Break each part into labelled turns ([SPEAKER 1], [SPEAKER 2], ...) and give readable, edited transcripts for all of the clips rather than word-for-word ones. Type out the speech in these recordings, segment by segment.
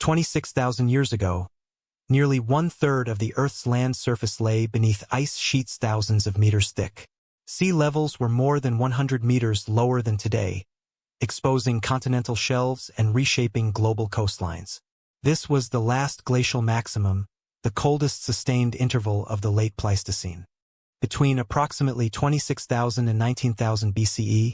[SPEAKER 1] 26,000 years ago, nearly one-third of the Earth's land surface lay beneath ice sheets thousands of meters thick. Sea levels were more than 100 meters lower than today, exposing continental shelves and reshaping global coastlines. This was the last glacial maximum, the coldest sustained interval of the late Pleistocene. Between approximately 26,000 and 19,000 BCE,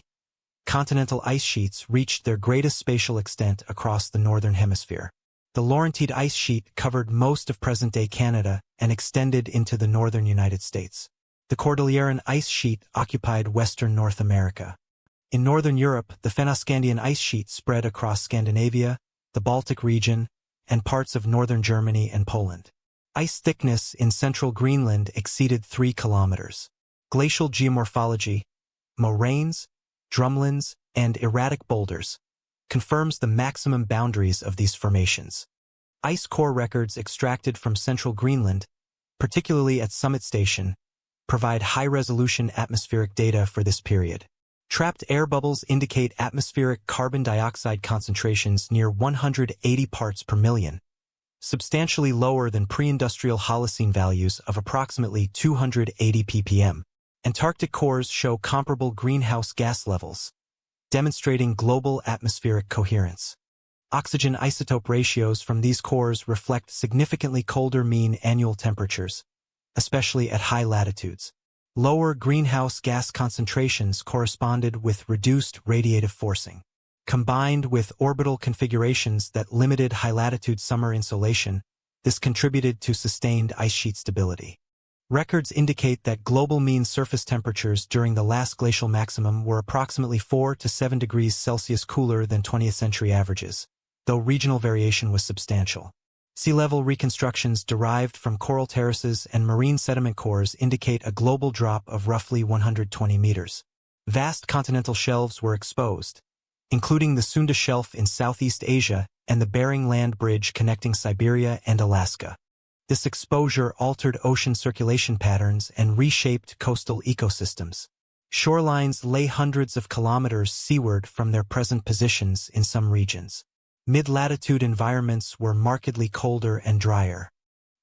[SPEAKER 1] continental ice sheets reached their greatest spatial extent across the northern hemisphere. The Laurentide ice sheet covered most of present-day Canada and extended into the northern United States. The Cordilleran ice sheet occupied western North America. In northern Europe, the Fennoscandian ice sheet spread across Scandinavia, the Baltic region, and parts of northern Germany and Poland. Ice thickness in central Greenland exceeded 3 kilometers. Glacial geomorphology, moraines, drumlins, and erratic boulders, confirms the maximum boundaries of these formations. Ice core records extracted from central Greenland, particularly at Summit Station, provide high-resolution atmospheric data for this period. Trapped air bubbles indicate atmospheric carbon dioxide concentrations near 180 parts per million, substantially lower than pre-industrial Holocene values of approximately 280 ppm. Antarctic cores show comparable greenhouse gas levels, demonstrating global atmospheric coherence. Oxygen isotope ratios from these cores reflect significantly colder mean annual temperatures, especially at high latitudes. Lower greenhouse gas concentrations corresponded with reduced radiative forcing. Combined with orbital configurations that limited high-latitude summer insolation, this contributed to sustained ice sheet stability. Records indicate that global mean surface temperatures during the last glacial maximum were approximately 4 to 7 degrees Celsius cooler than 20th century averages, though regional variation was substantial. Sea level reconstructions derived from coral terraces and marine sediment cores indicate a global drop of roughly 120 meters. Vast continental shelves were exposed, including the Sunda Shelf in Southeast Asia and the Bering Land Bridge connecting Siberia and Alaska. This exposure altered ocean circulation patterns and reshaped coastal ecosystems. Shorelines lay hundreds of kilometers seaward from their present positions in some regions. Mid-latitude environments were markedly colder and drier.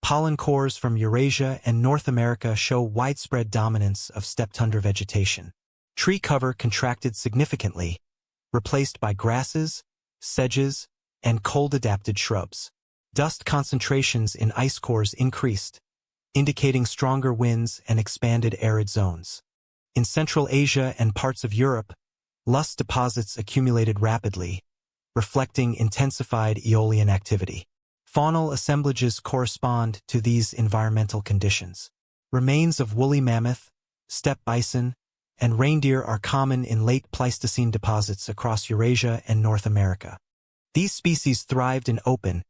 [SPEAKER 1] Pollen cores from Eurasia and North America show widespread dominance of steppe tundra vegetation. Tree cover contracted significantly, replaced by grasses, sedges, and cold-adapted shrubs. Dust concentrations in ice cores increased, indicating stronger winds and expanded arid zones. In Central Asia and parts of Europe, loess deposits accumulated rapidly, reflecting intensified aeolian activity. Faunal assemblages correspond to these environmental conditions. Remains of woolly mammoth, steppe bison, and reindeer are common in late Pleistocene deposits across Eurasia and North America. These species thrived in open,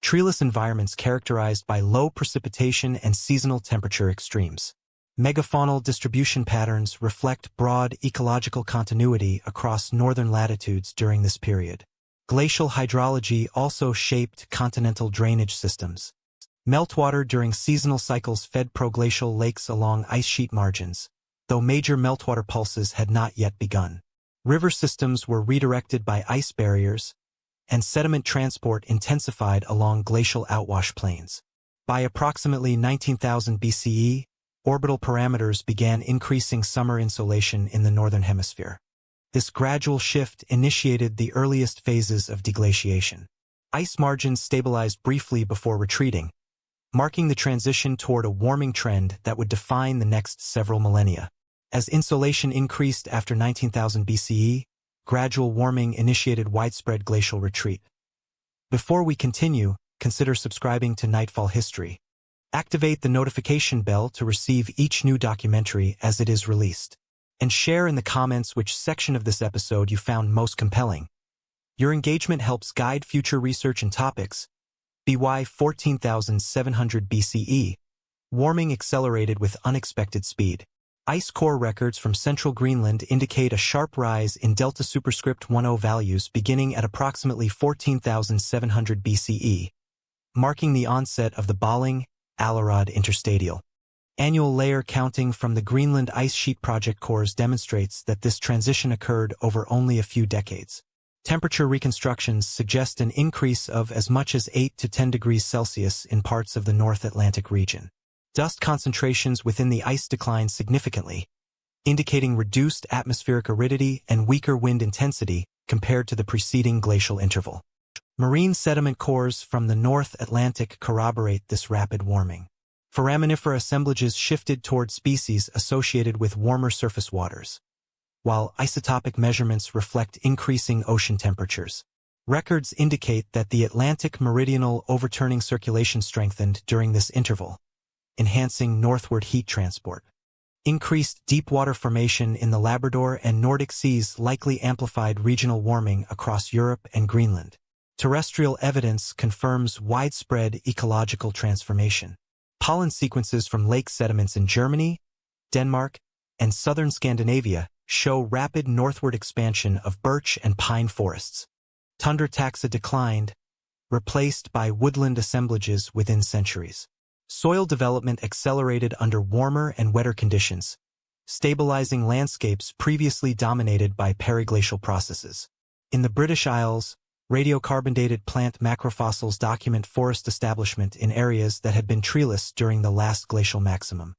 [SPEAKER 1] treeless environments characterized by low precipitation and seasonal temperature extremes. Megafaunal distribution patterns reflect broad ecological continuity across northern latitudes during this period. Glacial hydrology also shaped continental drainage systems. Meltwater during seasonal cycles fed proglacial lakes along ice sheet margins, though major meltwater pulses had not yet begun. River systems were redirected by ice barriers, and sediment transport intensified along glacial outwash plains. By approximately 19,000 BCE, orbital parameters began increasing summer insolation in the northern hemisphere. This gradual shift initiated the earliest phases of deglaciation. Ice margins stabilized briefly before retreating, marking the transition toward a warming trend that would define the next several millennia. As insolation increased after 19,000 BCE, gradual warming initiated widespread glacial retreat. Before we continue, consider subscribing to Nightfall History. Activate the notification bell to receive each new documentary as it is released. And share in the comments which section of this episode you found most compelling. Your engagement helps guide future research and topics. BY 14,700 BCE. Warming accelerated with unexpected speed. Ice core records from central Greenland indicate a sharp rise in delta superscript 10 values beginning at approximately 14,700 BCE, marking the onset of the Balling-Allerød interstadial. Annual layer counting from the Greenland Ice Sheet Project cores demonstrates that this transition occurred over only a few decades. Temperature reconstructions suggest an increase of as much as 8 to 10 degrees Celsius in parts of the North Atlantic region. Dust concentrations within the ice decline significantly, indicating reduced atmospheric aridity and weaker wind intensity compared to the preceding glacial interval. Marine sediment cores from the North Atlantic corroborate this rapid warming. Foraminifera assemblages shifted toward species associated with warmer surface waters, while isotopic measurements reflect increasing ocean temperatures. Records indicate that the Atlantic meridional overturning circulation strengthened during this interval, enhancing northward heat transport. Increased deep-water formation in the Labrador and Nordic Seas likely amplified regional warming across Europe and Greenland. Terrestrial evidence confirms widespread ecological transformation. Pollen sequences from lake sediments in Germany, Denmark, and southern Scandinavia show rapid northward expansion of birch and pine forests. Tundra taxa declined, replaced by woodland assemblages within centuries. Soil development accelerated under warmer and wetter conditions, stabilizing landscapes previously dominated by periglacial processes. In the British Isles, radiocarbon-dated plant macrofossils document forest establishment in areas that had been treeless during the last glacial maximum.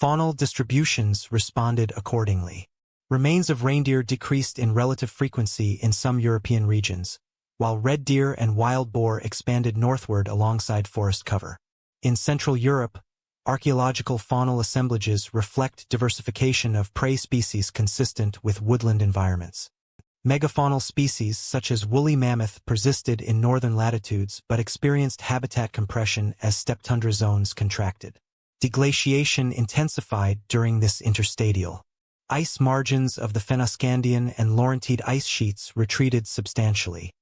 [SPEAKER 1] Faunal distributions responded accordingly. Remains of reindeer decreased in relative frequency in some European regions, while red deer and wild boar expanded northward alongside forest cover. In Central Europe, archaeological faunal assemblages reflect diversification of prey species consistent with woodland environments. Megafaunal species such as woolly mammoth persisted in northern latitudes but experienced habitat compression as steppe tundra zones contracted. Deglaciation intensified during this interstadial. Ice margins of the Fennoscandian and Laurentide ice sheets retreated substantially.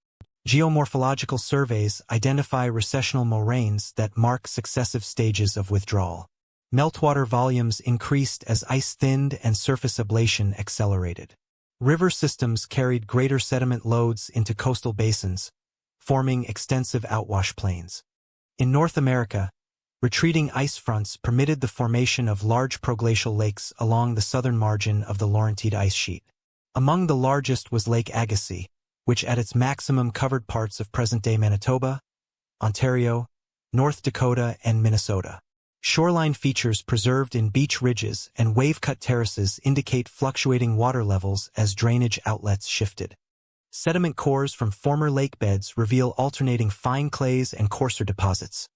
[SPEAKER 1] Geomorphological surveys identify recessional moraines that mark successive stages of withdrawal. Meltwater volumes increased as ice thinned and surface ablation accelerated. River systems carried greater sediment loads into coastal basins, forming extensive outwash plains. In North America, retreating ice fronts permitted the formation of large proglacial lakes along the southern margin of the Laurentide ice sheet. Among the largest was Lake Agassiz, which at its maximum covered parts of present-day Manitoba, Ontario, North Dakota, and Minnesota. Shoreline features preserved in beach ridges and wave-cut terraces indicate fluctuating water levels as drainage outlets shifted. Sediment cores from former lake beds reveal alternating fine clays and coarser deposits,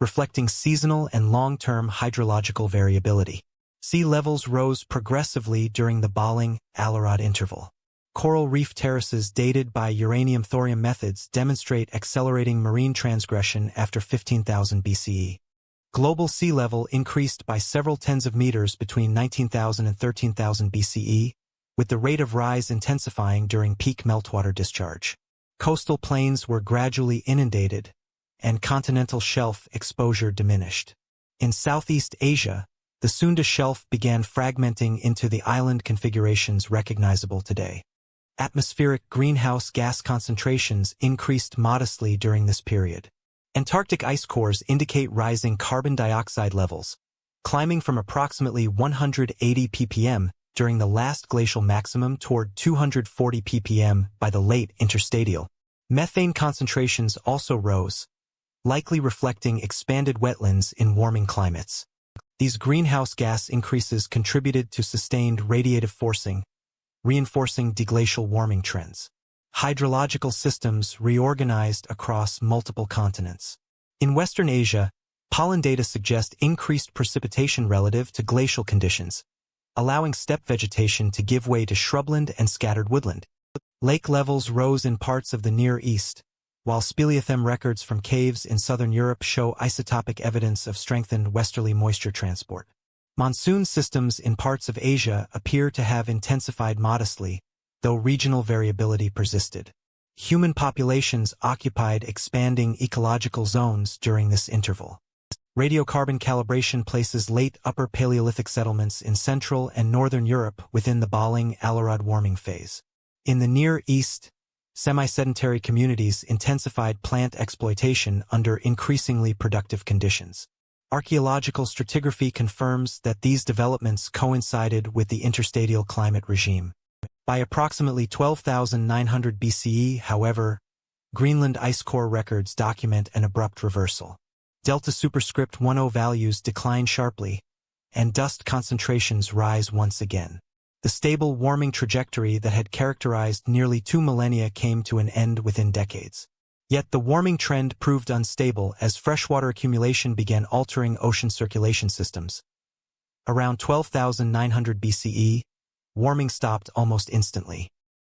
[SPEAKER 1] reflecting seasonal and long-term hydrological variability. Sea levels rose progressively during the Balling-Alarod interval. Coral reef terraces dated by uranium-thorium methods demonstrate accelerating marine transgression after 15,000 BCE. Global sea level increased by several tens of meters between 19,000 and 13,000 BCE, with the rate of rise intensifying during peak meltwater discharge. Coastal plains were gradually inundated, and continental shelf exposure diminished. In Southeast Asia, the Sunda Shelf began fragmenting into the island configurations recognizable today. Atmospheric greenhouse gas concentrations increased modestly during this period. Antarctic ice cores indicate rising carbon dioxide levels, climbing from approximately 180 ppm during the last glacial maximum toward 240 ppm by the late interstadial. Methane concentrations also rose, likely reflecting expanded wetlands in warming climates. These greenhouse gas increases contributed to sustained radiative forcing, reinforcing deglacial warming trends. Hydrological systems reorganized across multiple continents. In Western Asia, pollen data suggest increased precipitation relative to glacial conditions, allowing steppe vegetation to give way to shrubland and scattered woodland. Lake levels rose in parts of the Near East, while speleothem records from caves in southern Europe show isotopic evidence of strengthened westerly moisture transport. Monsoon systems in parts of Asia appear to have intensified modestly, though regional variability persisted. Human populations occupied expanding ecological zones during this interval. Radiocarbon calibration places late Upper Paleolithic settlements in Central and Northern Europe within the Balling-Alarod warming phase. In the Near East, semi-sedentary communities intensified plant exploitation under increasingly productive conditions. Archaeological stratigraphy confirms that these developments coincided with the interstadial climate regime. By approximately 12,900 BCE, however, Greenland ice core records document an abrupt reversal. Delta superscript 10 values decline sharply, and dust concentrations rise once again. The stable warming trajectory that had characterized nearly 2 millennia came to an end within decades. Yet the warming trend proved unstable as freshwater accumulation began altering ocean circulation systems. Around 12,900 BCE, warming stopped almost instantly.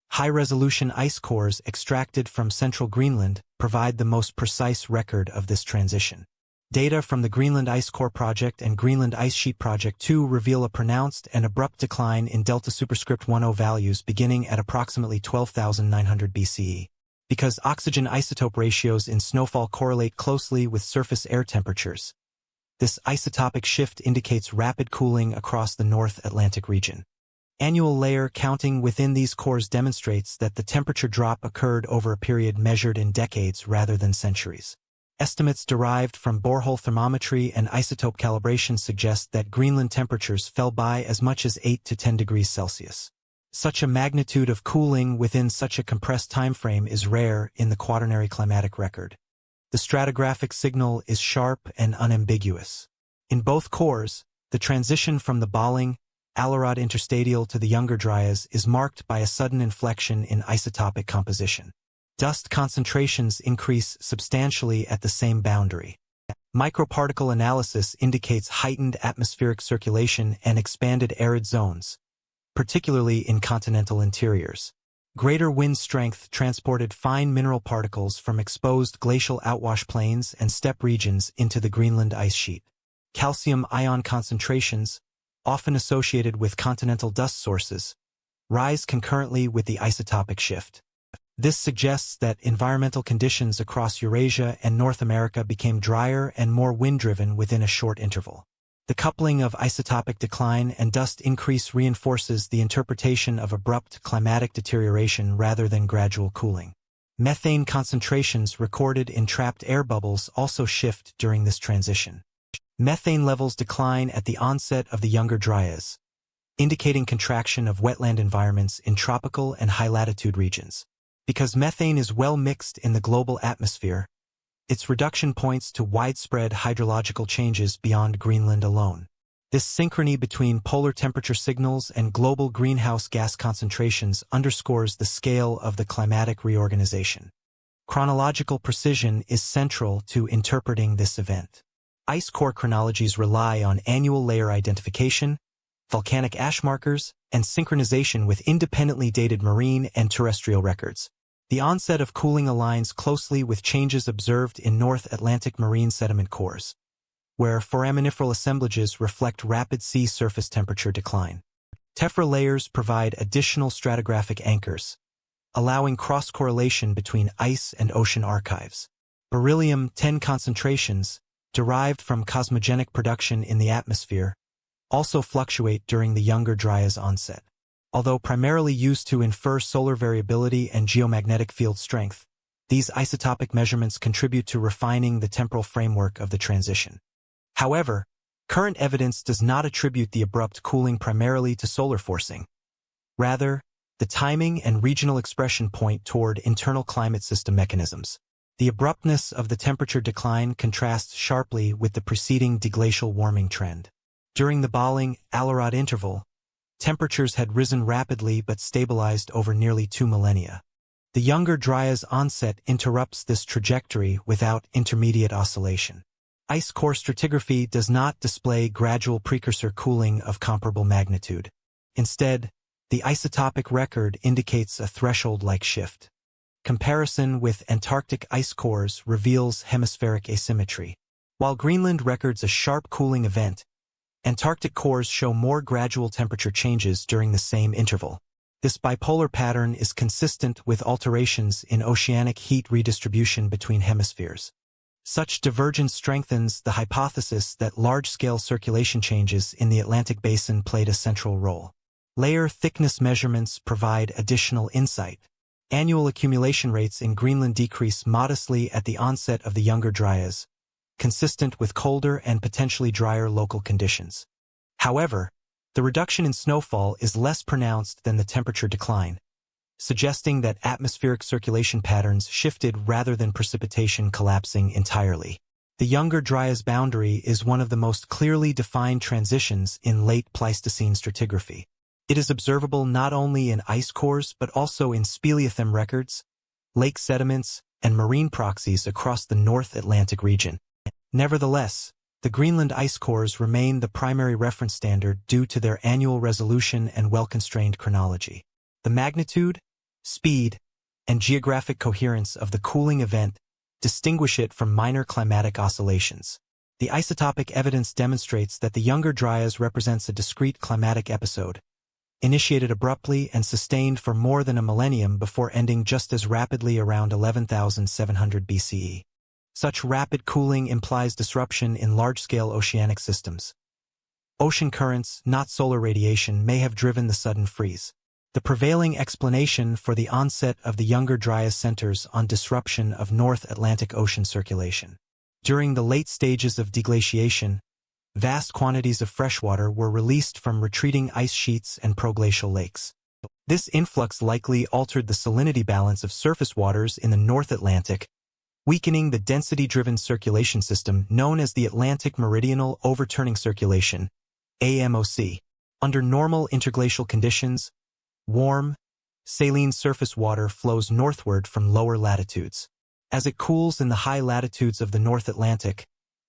[SPEAKER 1] High-resolution ice cores extracted from central Greenland provide the most precise record of this transition. Data from the Greenland Ice Core Project and Greenland Ice Sheet Project 2 reveal a pronounced and abrupt decline in delta superscript 10 values beginning at approximately 12,900 BCE. Because oxygen isotope ratios in snowfall correlate closely with surface air temperatures, this isotopic shift indicates rapid cooling across the North Atlantic region. Annual layer counting within these cores demonstrates that the temperature drop occurred over a period measured in decades rather than centuries. Estimates derived from borehole thermometry and isotope calibration suggest that Greenland temperatures fell by as much as 8 to 10 degrees Celsius. Such a magnitude of cooling within such a compressed timeframe is rare in the Quaternary climatic record. The stratigraphic signal is sharp and unambiguous. In both cores, the transition from the Balling, Allerod interstadial to the Younger Dryas is marked by a sudden inflection in isotopic composition. Dust concentrations increase substantially at the same boundary. Microparticle analysis indicates heightened atmospheric circulation and expanded arid zones, particularly in continental interiors. Greater wind strength transported fine mineral particles from exposed glacial outwash plains and steppe regions into the Greenland ice sheet. Calcium ion concentrations, often associated with continental dust sources, rise concurrently with the isotopic shift. This suggests that environmental conditions across Eurasia and North America became drier and more wind-driven within a short interval. The coupling of isotopic decline and dust increase reinforces the interpretation of abrupt climatic deterioration rather than gradual cooling. Methane concentrations recorded in trapped air bubbles also shift during this transition. Methane levels decline at the onset of the Younger Dryas, indicating contraction of wetland environments in tropical and high-latitude regions. Because methane is well mixed in the global atmosphere, its reduction points to widespread hydrological changes beyond Greenland alone. This synchrony between polar temperature signals and global greenhouse gas concentrations underscores the scale of the climatic reorganization. Chronological precision is central to interpreting this event. Ice core chronologies rely on annual layer identification, volcanic ash markers, and synchronization with independently dated marine and terrestrial records. The onset of cooling aligns closely with changes observed in North Atlantic marine sediment cores, where foraminiferal assemblages reflect rapid sea surface temperature decline. Tephra layers provide additional stratigraphic anchors, allowing cross-correlation between ice and ocean archives. Beryllium-10 concentrations, derived from cosmogenic production in the atmosphere, also fluctuate during the Younger Dryas onset. Although primarily used to infer solar variability and geomagnetic field strength, these isotopic measurements contribute to refining the temporal framework of the transition. However, current evidence does not attribute the abrupt cooling primarily to solar forcing. Rather, the timing and regional expression point toward internal climate system mechanisms. The abruptness of the temperature decline contrasts sharply with the preceding deglacial warming trend. During the Balling, Allerod interval, temperatures had risen rapidly but stabilized over nearly 2 millennia. The Younger Dryas onset interrupts this trajectory without intermediate oscillation. Ice core stratigraphy does not display gradual precursor cooling of comparable magnitude. Instead, the isotopic record indicates a threshold-like shift. Comparison with Antarctic ice cores reveals hemispheric asymmetry. While Greenland records a sharp cooling event, Antarctic cores show more gradual temperature changes during the same interval. This bipolar pattern is consistent with alterations in oceanic heat redistribution between hemispheres. Such divergence strengthens the hypothesis that large-scale circulation changes in the Atlantic basin played a central role. Layer thickness measurements provide additional insight. Annual accumulation rates in Greenland decrease modestly at the onset of the Younger Dryas, consistent with colder and potentially drier local conditions. However, The reduction in snowfall is less pronounced than the temperature decline, suggesting that atmospheric circulation patterns shifted rather than precipitation collapsing entirely. The Younger Dryas boundary is one of the most clearly defined transitions in late Pleistocene stratigraphy. It is observable not only in ice cores but also in speleothem records, lake sediments, and marine proxies across the North Atlantic region. Nevertheless, the Greenland ice cores remain the primary reference standard due to their annual resolution and well-constrained chronology. The magnitude, speed, and geographic coherence of the cooling event distinguish it from minor climatic oscillations. The isotopic evidence demonstrates that the Younger Dryas represents a discrete climatic episode, initiated abruptly and sustained for more than a millennium before ending just as rapidly around 11,700 BCE. Such rapid cooling implies disruption in large-scale oceanic systems. Ocean currents, not solar radiation, may have driven the sudden freeze. The prevailing explanation for the onset of the Younger Dryas centers on disruption of North Atlantic Ocean circulation. During the late stages of deglaciation, vast quantities of freshwater were released from retreating ice sheets and proglacial lakes. This influx likely altered the salinity balance of surface waters in the North Atlantic, weakening the density-driven circulation system known as the Atlantic Meridional Overturning Circulation, AMOC. Under normal interglacial conditions, warm, saline surface water flows northward from lower latitudes. As it cools in the high latitudes of the North Atlantic,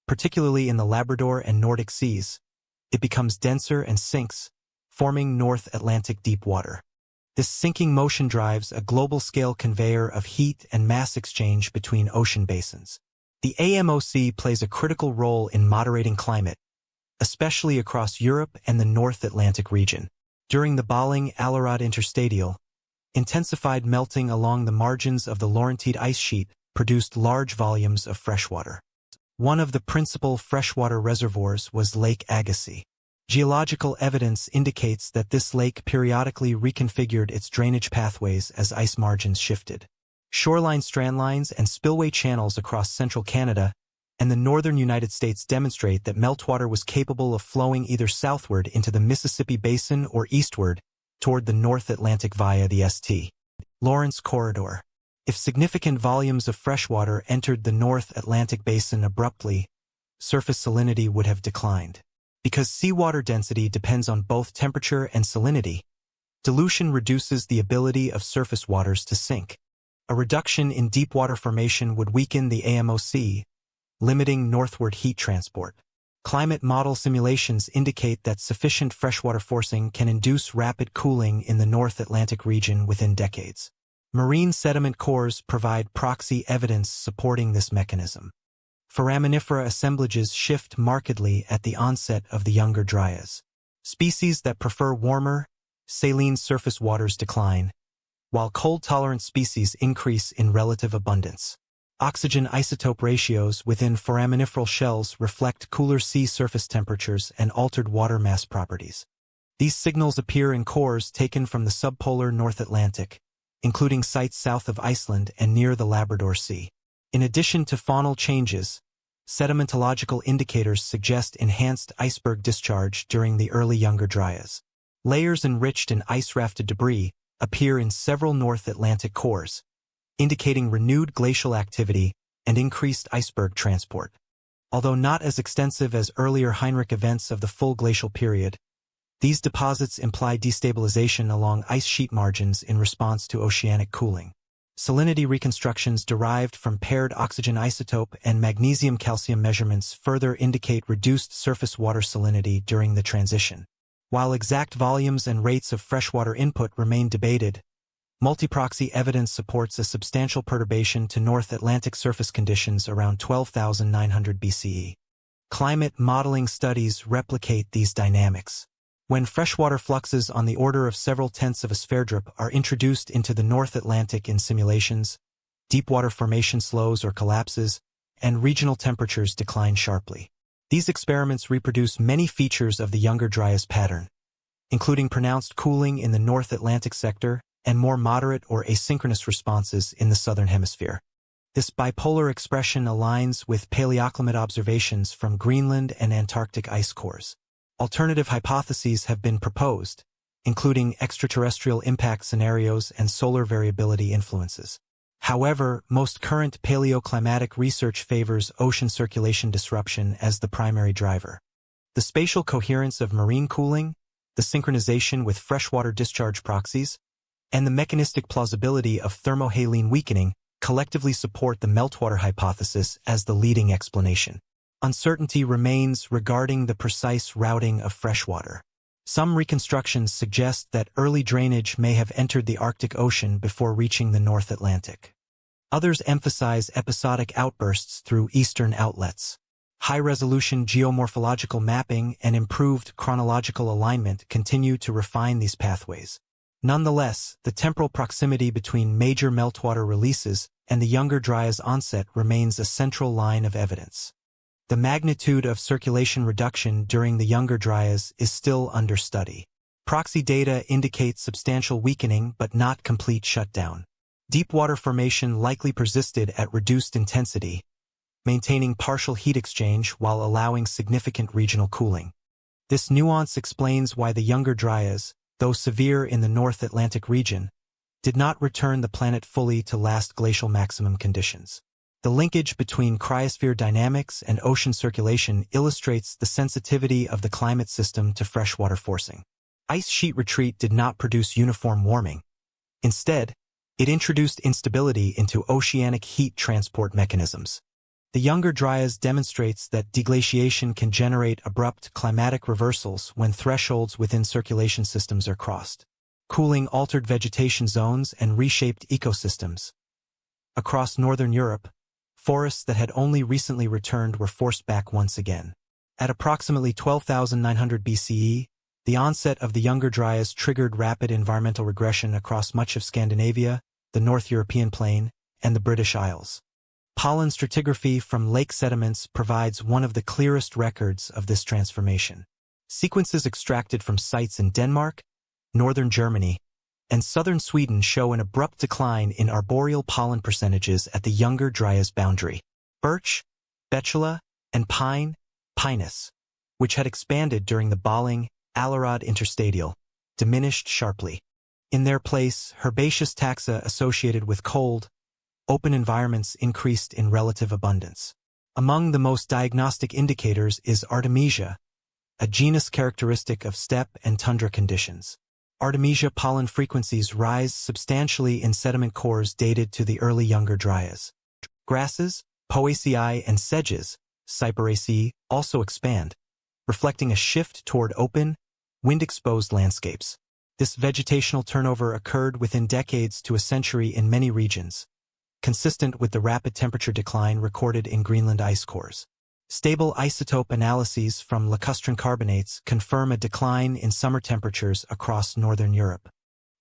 [SPEAKER 1] particularly in the Labrador and Nordic Seas, it becomes denser and sinks, forming North Atlantic deep water. This sinking motion drives a global-scale conveyor of heat and mass exchange between ocean basins. The AMOC plays a critical role in moderating climate, especially across Europe and the North Atlantic region. During the Balling-Allerod interstadial, intensified melting along the margins of the Laurentide ice sheet produced large volumes of freshwater. One of the principal freshwater reservoirs was Lake Agassiz. Geological evidence indicates that this lake periodically reconfigured its drainage pathways as ice margins shifted. Shoreline strandlines and spillway channels across central Canada and the northern United States demonstrate that meltwater was capable of flowing either southward into the Mississippi Basin or eastward toward the North Atlantic via the St. Lawrence Corridor. If significant volumes of freshwater entered the North Atlantic Basin abruptly, surface salinity would have declined. Because seawater density depends on both temperature and salinity, dilution reduces the ability of surface waters to sink. A reduction in deepwater formation would weaken the AMOC, limiting northward heat transport. Climate model simulations indicate that sufficient freshwater forcing can induce rapid cooling in the North Atlantic region within decades. Marine sediment cores provide proxy evidence supporting this mechanism. Foraminifera assemblages shift markedly at the onset of the Younger Dryas. Species that prefer warmer, saline surface waters decline, while cold-tolerant species increase in relative abundance. Oxygen isotope ratios within foraminiferal shells reflect cooler sea surface temperatures and altered water mass properties. These signals appear in cores taken from the subpolar North Atlantic, including sites south of Iceland and near the Labrador Sea. In addition to faunal changes, sedimentological indicators suggest enhanced iceberg discharge during the early Younger Dryas. Layers enriched in ice-rafted debris appear in several North Atlantic cores, indicating renewed glacial activity and increased iceberg transport. Although not as extensive as earlier Heinrich events of the full glacial period, these deposits imply destabilization along ice sheet margins in response to oceanic cooling. Salinity reconstructions derived from paired oxygen isotope and magnesium-calcium measurements further indicate reduced surface water salinity during the transition. While exact volumes and rates of freshwater input remain debated, multiproxy evidence supports a substantial perturbation to North Atlantic surface conditions around 12,900 BCE. Climate modeling studies replicate these dynamics. When freshwater fluxes on the order of several tenths of a spharedrop are introduced into the North Atlantic in simulations, deepwater formation slows or collapses, and regional temperatures decline sharply. These experiments reproduce many features of the Younger Dryas pattern, including pronounced cooling in the North Atlantic sector and more moderate or asynchronous responses in the Southern Hemisphere. This bipolar expression aligns with paleoclimate observations from Greenland and Antarctic ice cores. Alternative hypotheses have been proposed, including extraterrestrial impact scenarios and solar variability influences. However, most current paleoclimatic research favors ocean circulation disruption as the primary driver. The spatial coherence of marine cooling, the synchronization with freshwater discharge proxies, and the mechanistic plausibility of thermohaline weakening collectively support the meltwater hypothesis as the leading explanation. Uncertainty remains regarding the precise routing of freshwater. Some reconstructions suggest that early drainage may have entered the Arctic Ocean before reaching the North Atlantic. Others emphasize episodic outbursts through eastern outlets. High-resolution geomorphological mapping and improved chronological alignment continue to refine these pathways. Nonetheless, the temporal proximity between major meltwater releases and the Younger Dryas onset remains a central line of evidence. The magnitude of circulation reduction during the Younger Dryas is still under study. Proxy data indicates substantial weakening but not complete shutdown. Deep water formation likely persisted at reduced intensity, maintaining partial heat exchange while allowing significant regional cooling. This nuance explains why the Younger Dryas, though severe in the North Atlantic region, did not return the planet fully to last glacial maximum conditions. The linkage between cryosphere dynamics and ocean circulation illustrates the sensitivity of the climate system to freshwater forcing. Ice sheet retreat did not produce uniform warming. Instead, it introduced instability into oceanic heat transport mechanisms. The Younger Dryas demonstrates that deglaciation can generate abrupt climatic reversals when thresholds within circulation systems are crossed. Cooling altered vegetation zones and reshaped ecosystems. Across northern Europe, forests that had only recently returned were forced back once again. At approximately 12,900 BCE, the onset of the Younger Dryas triggered rapid environmental regression across much of Scandinavia, the North European plain, and the British Isles. Pollen stratigraphy from lake sediments provides one of the clearest records of this transformation. Sequences extracted from sites in Denmark, northern Germany, and southern Sweden show an abrupt decline in arboreal pollen percentages at the Younger Dryas boundary. Birch, betula, and pine, Pinus, which had expanded during the Balling, Allerod interstadial, diminished sharply. In their place, herbaceous taxa associated with cold, open environments increased in relative abundance. Among the most diagnostic indicators is Artemisia, a genus characteristic of steppe and tundra conditions. Artemisia pollen frequencies rise substantially in sediment cores dated to the early Younger Dryas. Grasses, Poaceae, and sedges, Cyperaceae, also expand, reflecting a shift toward open, wind-exposed landscapes. This vegetational turnover occurred within decades to a century in many regions, consistent with the rapid temperature decline recorded in Greenland ice cores. Stable isotope analyses from lacustrine carbonates confirm a decline in summer temperatures across northern Europe.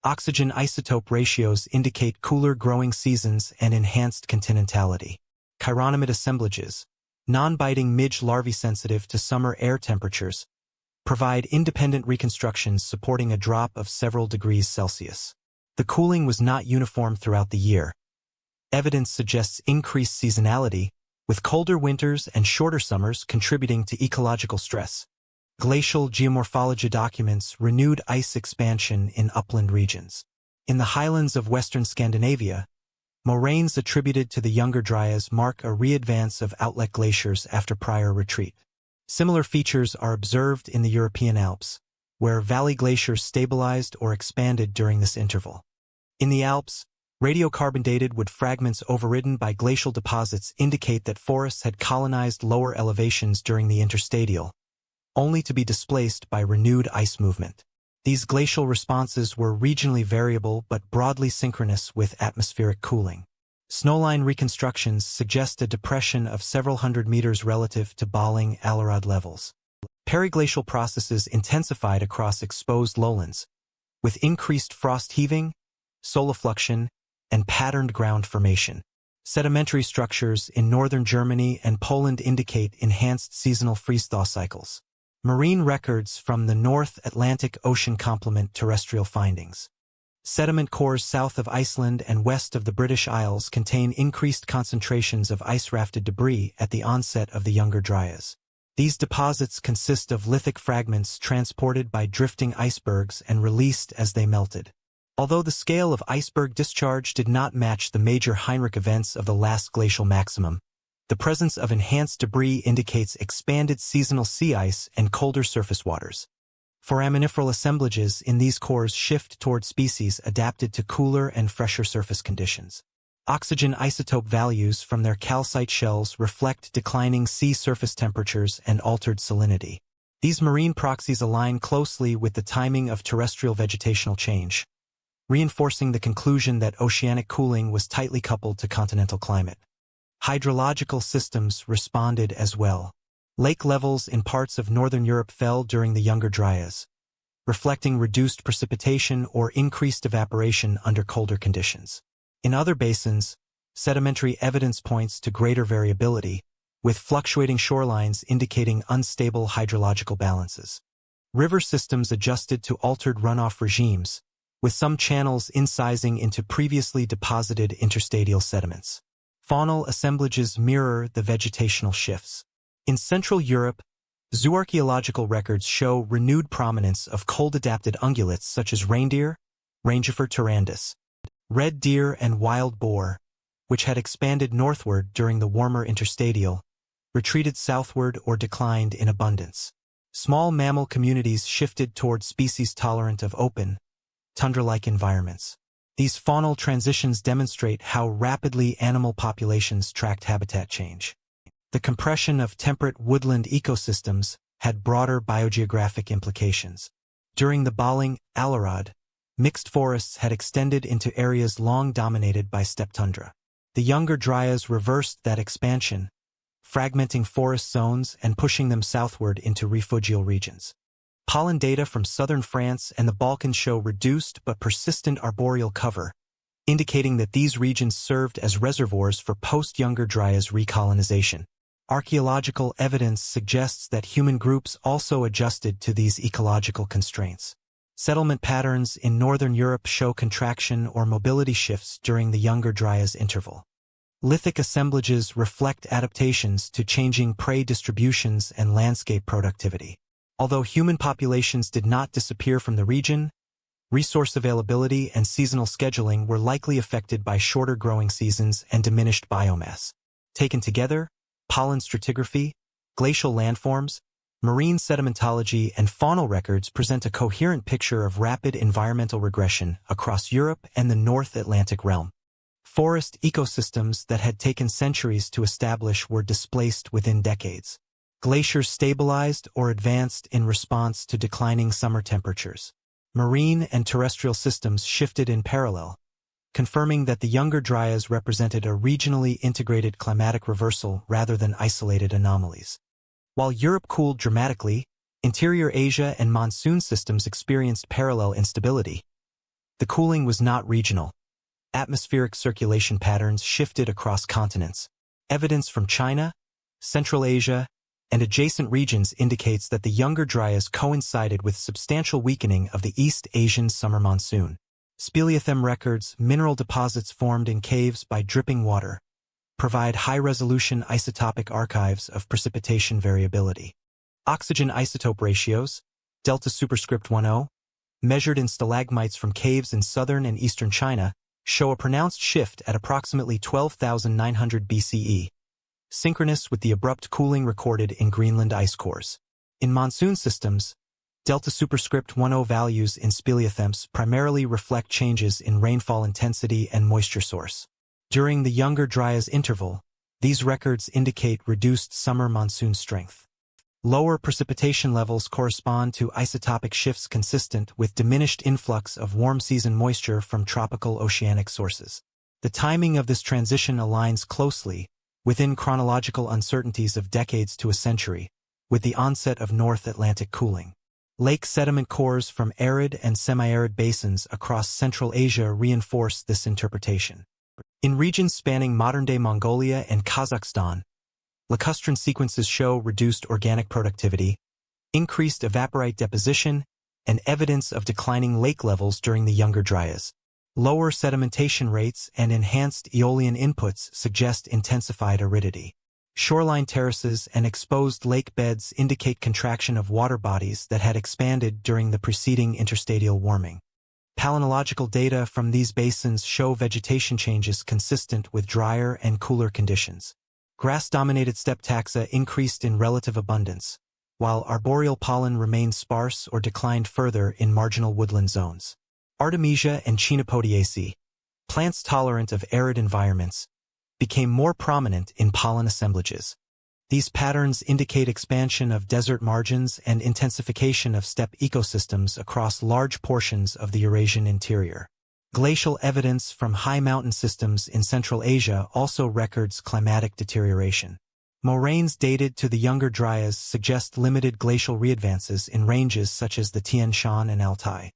[SPEAKER 1] Oxygen isotope ratios indicate cooler growing seasons and enhanced continentality. Chironomid assemblages, non-biting midge larvae sensitive to summer air temperatures, provide independent reconstructions supporting a drop of several degrees Celsius. The cooling was not uniform throughout the year. Evidence suggests increased seasonality, with colder winters and shorter summers contributing to ecological stress. Glacial geomorphology documents renewed ice expansion in upland regions. In the highlands of western Scandinavia, moraines attributed to the Younger Dryas mark a re-advance of outlet glaciers after prior retreat. Similar features are observed in the European Alps, where valley glaciers stabilized or expanded during this interval. In the Alps, radiocarbon-dated wood fragments overridden by glacial deposits indicate that forests had colonized lower elevations during the interstadial, only to be displaced by renewed ice movement. These glacial responses were regionally variable but broadly synchronous with atmospheric cooling. Snowline reconstructions suggest a depression of several hundred meters relative to Balling Allerod levels. Periglacial processes intensified across exposed lowlands, with increased frost heaving, solifluction, and patterned ground formation. Sedimentary structures in northern Germany and Poland indicate enhanced seasonal freeze-thaw cycles. Marine records from the North Atlantic Ocean complement terrestrial findings. Sediment cores south of Iceland and west of the British Isles contain increased concentrations of ice-rafted debris at the onset of the Younger Dryas. These deposits consist of lithic fragments transported by drifting icebergs and released as they melted. Although the scale of iceberg discharge did not match the major Heinrich events of the last glacial maximum, the presence of enhanced debris indicates expanded seasonal sea ice and colder surface waters. Foraminiferal assemblages in these cores shift toward species adapted to cooler and fresher surface conditions. Oxygen isotope values from their calcite shells reflect declining sea surface temperatures and altered salinity. These marine proxies align closely with the timing of terrestrial vegetational change, reinforcing the conclusion that oceanic cooling was tightly coupled to continental climate. Hydrological systems responded as well. Lake levels in parts of northern Europe fell during the Younger Dryas, reflecting reduced precipitation or increased evaporation under colder conditions. In other basins, sedimentary evidence points to greater variability, with fluctuating shorelines indicating unstable hydrological balances. River systems adjusted to altered runoff regimes, with some channels incising into previously deposited interstadial sediments. Faunal assemblages mirror the vegetational shifts. In Central Europe, zooarchaeological records show renewed prominence of cold-adapted ungulates such as reindeer, Rangifer tarandus, red deer and wild boar, which had expanded northward during the warmer interstadial, retreated southward or declined in abundance. Small mammal communities shifted toward species tolerant of open, tundra-like environments. These faunal transitions demonstrate how rapidly animal populations tracked habitat change. The compression of temperate woodland ecosystems had broader biogeographic implications. During the Balling-Alarad, mixed forests had extended into areas long dominated by steppe tundra. The Younger Dryas reversed that expansion, fragmenting forest zones and pushing them southward into refugial regions. Pollen data from southern France and the Balkans show reduced but persistent arboreal cover, indicating that these regions served as reservoirs for post-Younger Dryas recolonization. Archaeological evidence suggests that human groups also adjusted to these ecological constraints. Settlement patterns in northern Europe show contraction or mobility shifts during the Younger Dryas interval. Lithic assemblages reflect adaptations to changing prey distributions and landscape productivity. Although human populations did not disappear from the region, resource availability and seasonal scheduling were likely affected by shorter growing seasons and diminished biomass. Taken together, pollen stratigraphy, glacial landforms, marine sedimentology, and faunal records present a coherent picture of rapid environmental regression across Europe and the North Atlantic realm. Forest ecosystems that had taken centuries to establish were displaced within decades. Glaciers stabilized or advanced in response to declining summer temperatures. Marine and terrestrial systems shifted in parallel, confirming that the Younger Dryas represented a regionally integrated climatic reversal rather than isolated anomalies. While Europe cooled dramatically, interior Asia and monsoon systems experienced parallel instability. The cooling was not regional. Atmospheric circulation patterns shifted across continents. Evidence from China, Central Asia, and adjacent regions indicates that the Younger Dryas coincided with substantial weakening of the East Asian summer monsoon. Speleothem records, mineral deposits formed in caves by dripping water, provide high-resolution isotopic archives of precipitation variability. Oxygen isotope ratios, delta superscript 10, measured in stalagmites from caves in southern and eastern China, show a pronounced shift at approximately 12,900 BCE, synchronous with the abrupt cooling recorded in Greenland ice cores. In monsoon systems, delta superscript 10 values in speleothems primarily reflect changes in rainfall intensity and moisture source. During the Younger Dryas interval, these records indicate reduced summer monsoon strength. Lower precipitation levels correspond to isotopic shifts consistent with diminished influx of warm season moisture from tropical oceanic sources. The timing of this transition aligns closely within chronological uncertainties of decades to a century, with the onset of North Atlantic cooling. Lake sediment cores from arid and semi-arid basins across Central Asia reinforce this interpretation. In regions spanning modern-day Mongolia and Kazakhstan, lacustrine sequences show reduced organic productivity, increased evaporite deposition, and evidence of declining lake levels during the Younger Dryas. Lower sedimentation rates and enhanced aeolian inputs suggest intensified aridity. Shoreline terraces and exposed lake beds indicate contraction of water bodies that had expanded during the preceding interstadial warming. Palynological data from these basins show vegetation changes consistent with drier and cooler conditions. Grass-dominated steppe taxa increased in relative abundance, while arboreal pollen remained sparse or declined further in marginal woodland zones. Artemisia and Chenopodiaceae, plants tolerant of arid environments, became more prominent in pollen assemblages. These patterns indicate expansion of desert margins and intensification of steppe ecosystems across large portions of the Eurasian interior. Glacial evidence from high mountain systems in Central Asia also records climatic deterioration. Moraines dated to the Younger Dryas suggest limited glacial readvances in ranges such as the Tian Shan and Altai.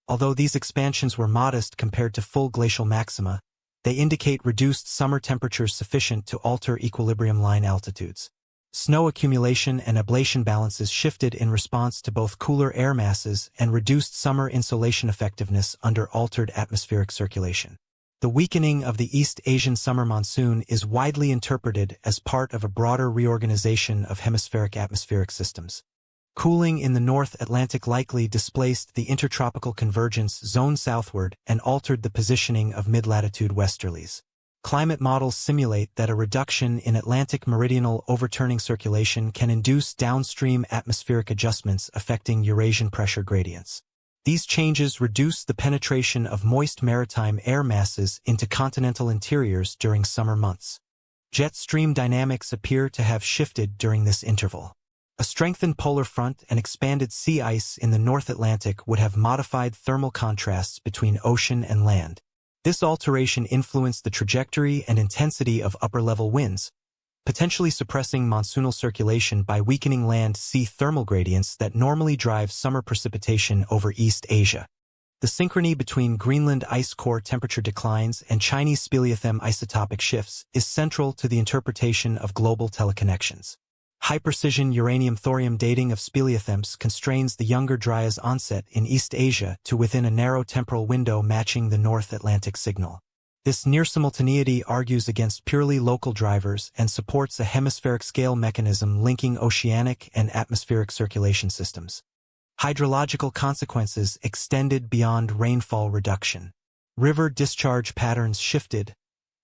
[SPEAKER 1] Although these expansions were modest compared to full glacial maxima, they indicate reduced summer temperatures sufficient to alter equilibrium line altitudes. Snow accumulation and ablation balances shifted in response to both cooler air masses and reduced summer insolation effectiveness under altered atmospheric circulation. The weakening of the East Asian summer monsoon is widely interpreted as part of a broader reorganization of hemispheric atmospheric systems. Cooling in the North Atlantic likely displaced the intertropical convergence zone southward and altered the positioning of mid-latitude westerlies. Climate models simulate that a reduction in Atlantic meridional overturning circulation can induce downstream atmospheric adjustments affecting Eurasian pressure gradients. These changes reduce the penetration of moist maritime air masses into continental interiors during summer months. Jet stream dynamics appear to have shifted during this interval. A strengthened polar front and expanded sea ice in the North Atlantic would have modified thermal contrasts between ocean and land. This alteration influenced the trajectory and intensity of upper-level winds, potentially suppressing monsoonal circulation by weakening land-sea thermal gradients that normally drive summer precipitation over East Asia. The synchrony between Greenland ice core temperature declines and Chinese speleothem isotopic shifts is central to the interpretation of global teleconnections. High-precision uranium-thorium dating of speleothems constrains the Younger Dryas onset in East Asia to within a narrow temporal window matching the North Atlantic signal. This near-simultaneity argues against purely local drivers and supports a hemispheric scale mechanism linking oceanic and atmospheric circulation systems. Hydrological consequences extended beyond rainfall reduction. River discharge patterns shifted,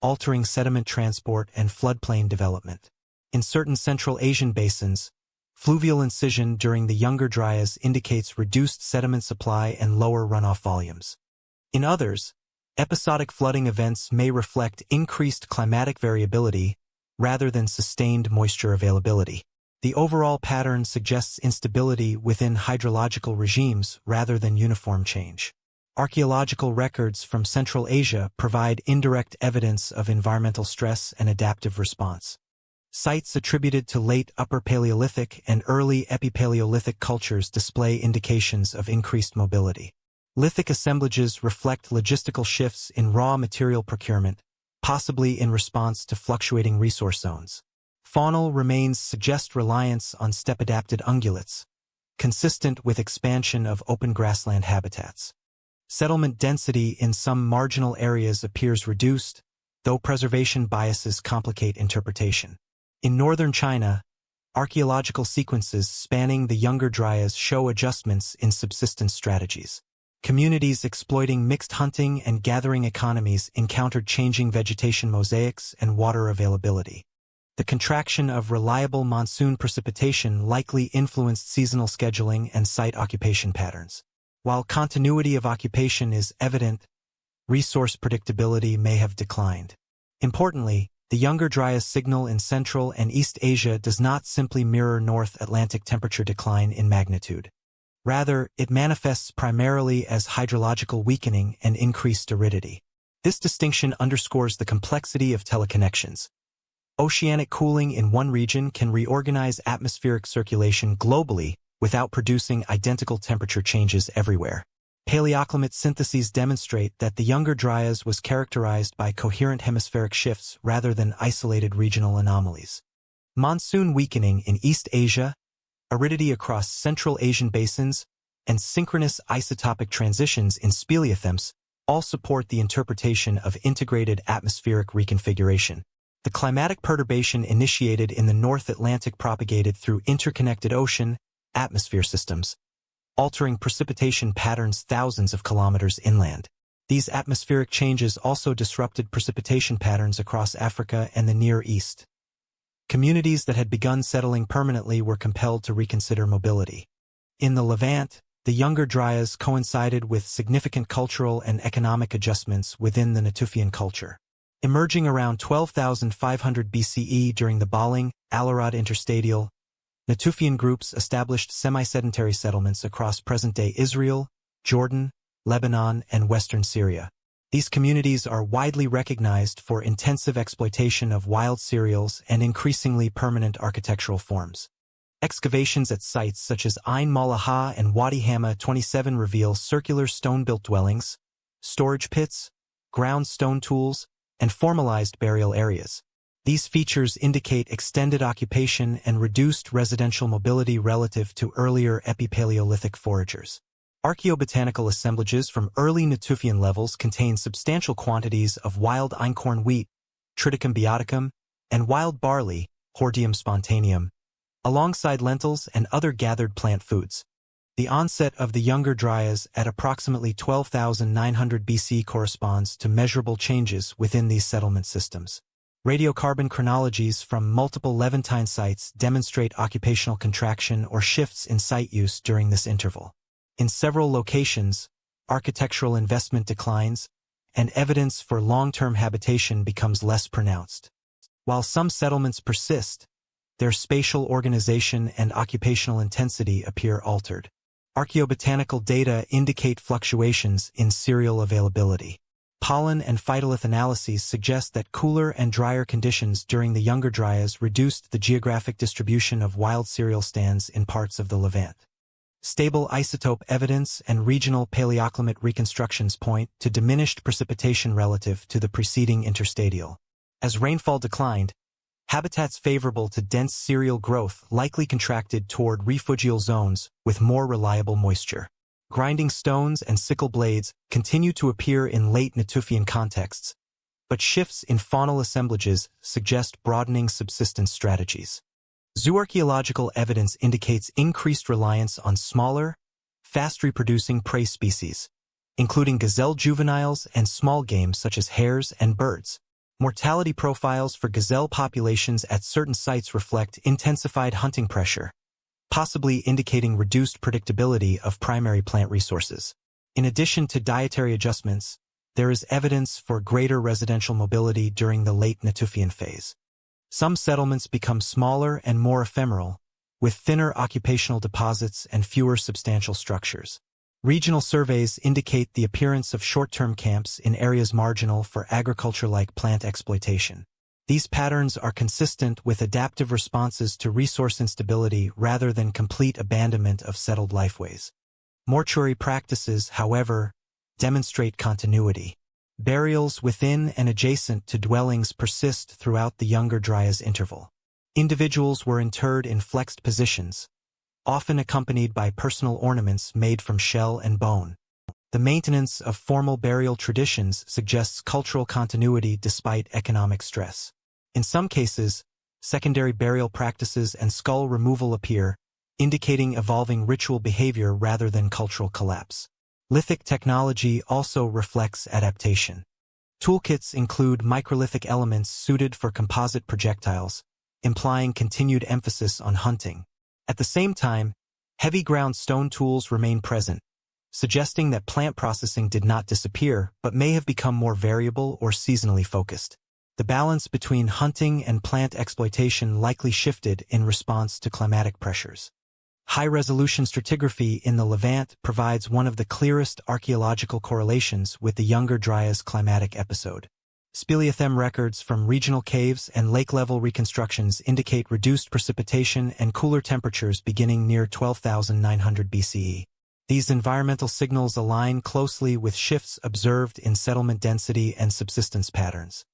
[SPEAKER 1] altering sediment transport and floodplain development. In certain Central Asian basins, fluvial incision during the Younger Dryas indicates reduced sediment supply and lower runoff volumes. In others, episodic flooding events may reflect increased climatic variability rather than sustained moisture availability. The overall pattern suggests instability within hydrological regimes rather than uniform change. Archaeological records from Central Asia provide indirect evidence of environmental stress and adaptive response. Sites attributed to late Upper Paleolithic and early Epipaleolithic cultures display indications of increased mobility. Lithic assemblages reflect logistical shifts in raw material procurement, possibly in response to fluctuating resource zones. Faunal remains suggest reliance on steppe-adapted ungulates, consistent with expansion of open grassland habitats. Settlement density in some marginal areas appears reduced, though preservation biases complicate interpretation. In northern China, archaeological sequences spanning the Younger Dryas show adjustments in subsistence strategies. Communities exploiting mixed hunting and gathering economies encountered changing vegetation mosaics and water availability. The contraction of reliable monsoon precipitation likely influenced seasonal scheduling and site occupation patterns. While continuity of occupation is evident, resource predictability may have declined. Importantly, the Younger Dryas signal in Central and East Asia does not simply mirror North Atlantic temperature decline in magnitude. Rather, it manifests primarily as hydrological weakening and increased aridity. This distinction underscores the complexity of teleconnections. Oceanic cooling in one region can reorganize atmospheric circulation globally without producing identical temperature changes everywhere. Paleoclimate syntheses demonstrate that the Younger Dryas was characterized by coherent hemispheric shifts rather than isolated regional anomalies. Monsoon weakening in East Asia, aridity across Central Asian basins, and synchronous isotopic transitions in speleothems all support the interpretation of integrated atmospheric reconfiguration. The climatic perturbation initiated in the North Atlantic propagated through interconnected ocean-atmosphere systems, altering precipitation patterns thousands of kilometers inland. These atmospheric changes also disrupted precipitation patterns across Africa and the Near East. Communities that had begun settling permanently were compelled to reconsider mobility. In the Levant, the Younger Dryas coincided with significant cultural and economic adjustments within the Natufian culture. Emerging around 12,500 BCE during the Baling-Alarad interstadial, Natufian groups established semi-sedentary settlements across present-day Israel, Jordan, Lebanon, and western Syria. These communities are widely recognized for intensive exploitation of wild cereals and increasingly permanent architectural forms. Excavations at sites such as Ain Malaha and Wadi Hamma 27 reveal circular stone-built dwellings, storage pits, ground stone tools, and formalized burial areas. These features indicate extended occupation and reduced residential mobility relative to earlier Epipaleolithic foragers. Archaeobotanical assemblages from early Natufian levels contain substantial quantities of wild einkorn wheat, Triticum beaticum, and wild barley, Hordeum spontaneum, alongside lentils and other gathered plant foods. The onset of the Younger Dryas at approximately 12,900 BC corresponds to measurable changes within these settlement systems. Radiocarbon chronologies from multiple Levantine sites demonstrate occupational contraction or shifts in site use during this interval. In several locations, architectural investment declines, and evidence for long-term habitation becomes less pronounced. While some settlements persist, their spatial organization and occupational intensity appear altered. Archaeobotanical data indicate fluctuations in cereal availability. Pollen and phytolith analyses suggest that cooler and drier conditions during the Younger Dryas reduced the geographic distribution of wild cereal stands in parts of the Levant. Stable isotope evidence and regional paleoclimate reconstructions point to diminished precipitation relative to the preceding interstadial. As rainfall declined, habitats favorable to dense cereal growth likely contracted toward refugial zones with more reliable moisture. Grinding stones and sickle blades continue to appear in late Natufian contexts, but shifts in faunal assemblages suggest broadening subsistence strategies. Zooarchaeological evidence indicates increased reliance on smaller, fast-reproducing prey species, including gazelle juveniles and small game such as hares and birds. Mortality profiles for gazelle populations at certain sites reflect intensified hunting pressure, possibly indicating reduced predictability of primary plant resources. In addition to dietary adjustments, there is evidence for greater residential mobility during the late Natufian phase. Some settlements become smaller and more ephemeral, with thinner occupational deposits and fewer substantial structures. Regional surveys indicate the appearance of short-term camps in areas marginal for agriculture-like plant exploitation. These patterns are consistent with adaptive responses to resource instability rather than complete abandonment of settled lifeways. Mortuary practices, however, demonstrate continuity. Burials within and adjacent to dwellings persist throughout the Younger Dryas interval. Individuals were interred in flexed positions, often accompanied by personal ornaments made from shell and bone. The maintenance of formal burial traditions suggests cultural continuity despite economic stress. In some cases, secondary burial practices and skull removal appear, indicating evolving ritual behavior rather than cultural collapse. Lithic technology also reflects adaptation. Toolkits include microlithic elements suited for composite projectiles, implying continued emphasis on hunting. At the same time, heavy ground stone tools remain present, suggesting that plant processing did not disappear but may have become more variable or seasonally focused. The balance between hunting and plant exploitation likely shifted in response to climatic pressures. High-resolution stratigraphy in the Levant provides one of the clearest archaeological correlations with the Younger Dryas climatic episode. Speleothem records from regional caves and lake-level reconstructions indicate reduced precipitation and cooler temperatures beginning near 12,900 BCE. These environmental signals align closely with shifts observed in settlement density and subsistence patterns.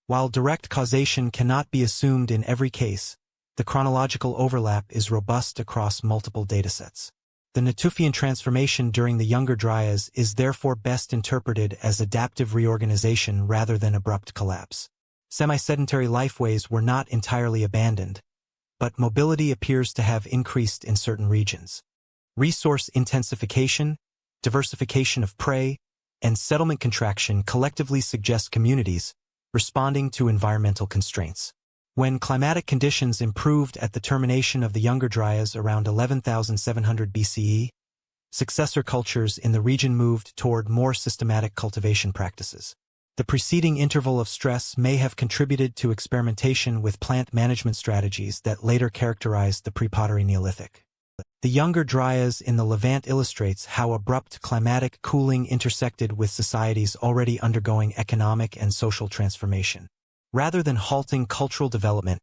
[SPEAKER 1] While direct causation cannot be assumed in every case, the chronological overlap is robust across multiple datasets. The Natufian transformation during the Younger Dryas is therefore best interpreted as adaptive reorganization rather than abrupt collapse. Semi-sedentary lifeways were not entirely abandoned, but mobility appears to have increased in certain regions. Resource intensification, diversification of prey, and settlement contraction collectively suggest communities responding to environmental constraints. When climatic conditions improved at the termination of the Younger Dryas around 11,700 BCE, successor cultures in the region moved toward more systematic cultivation practices. The preceding interval of stress may have contributed to experimentation with plant management strategies that later characterized the pre-pottery Neolithic. The Younger Dryas in the Levant illustrates how abrupt climatic cooling intersected with societies already undergoing economic and social transformation. Rather than halting cultural development,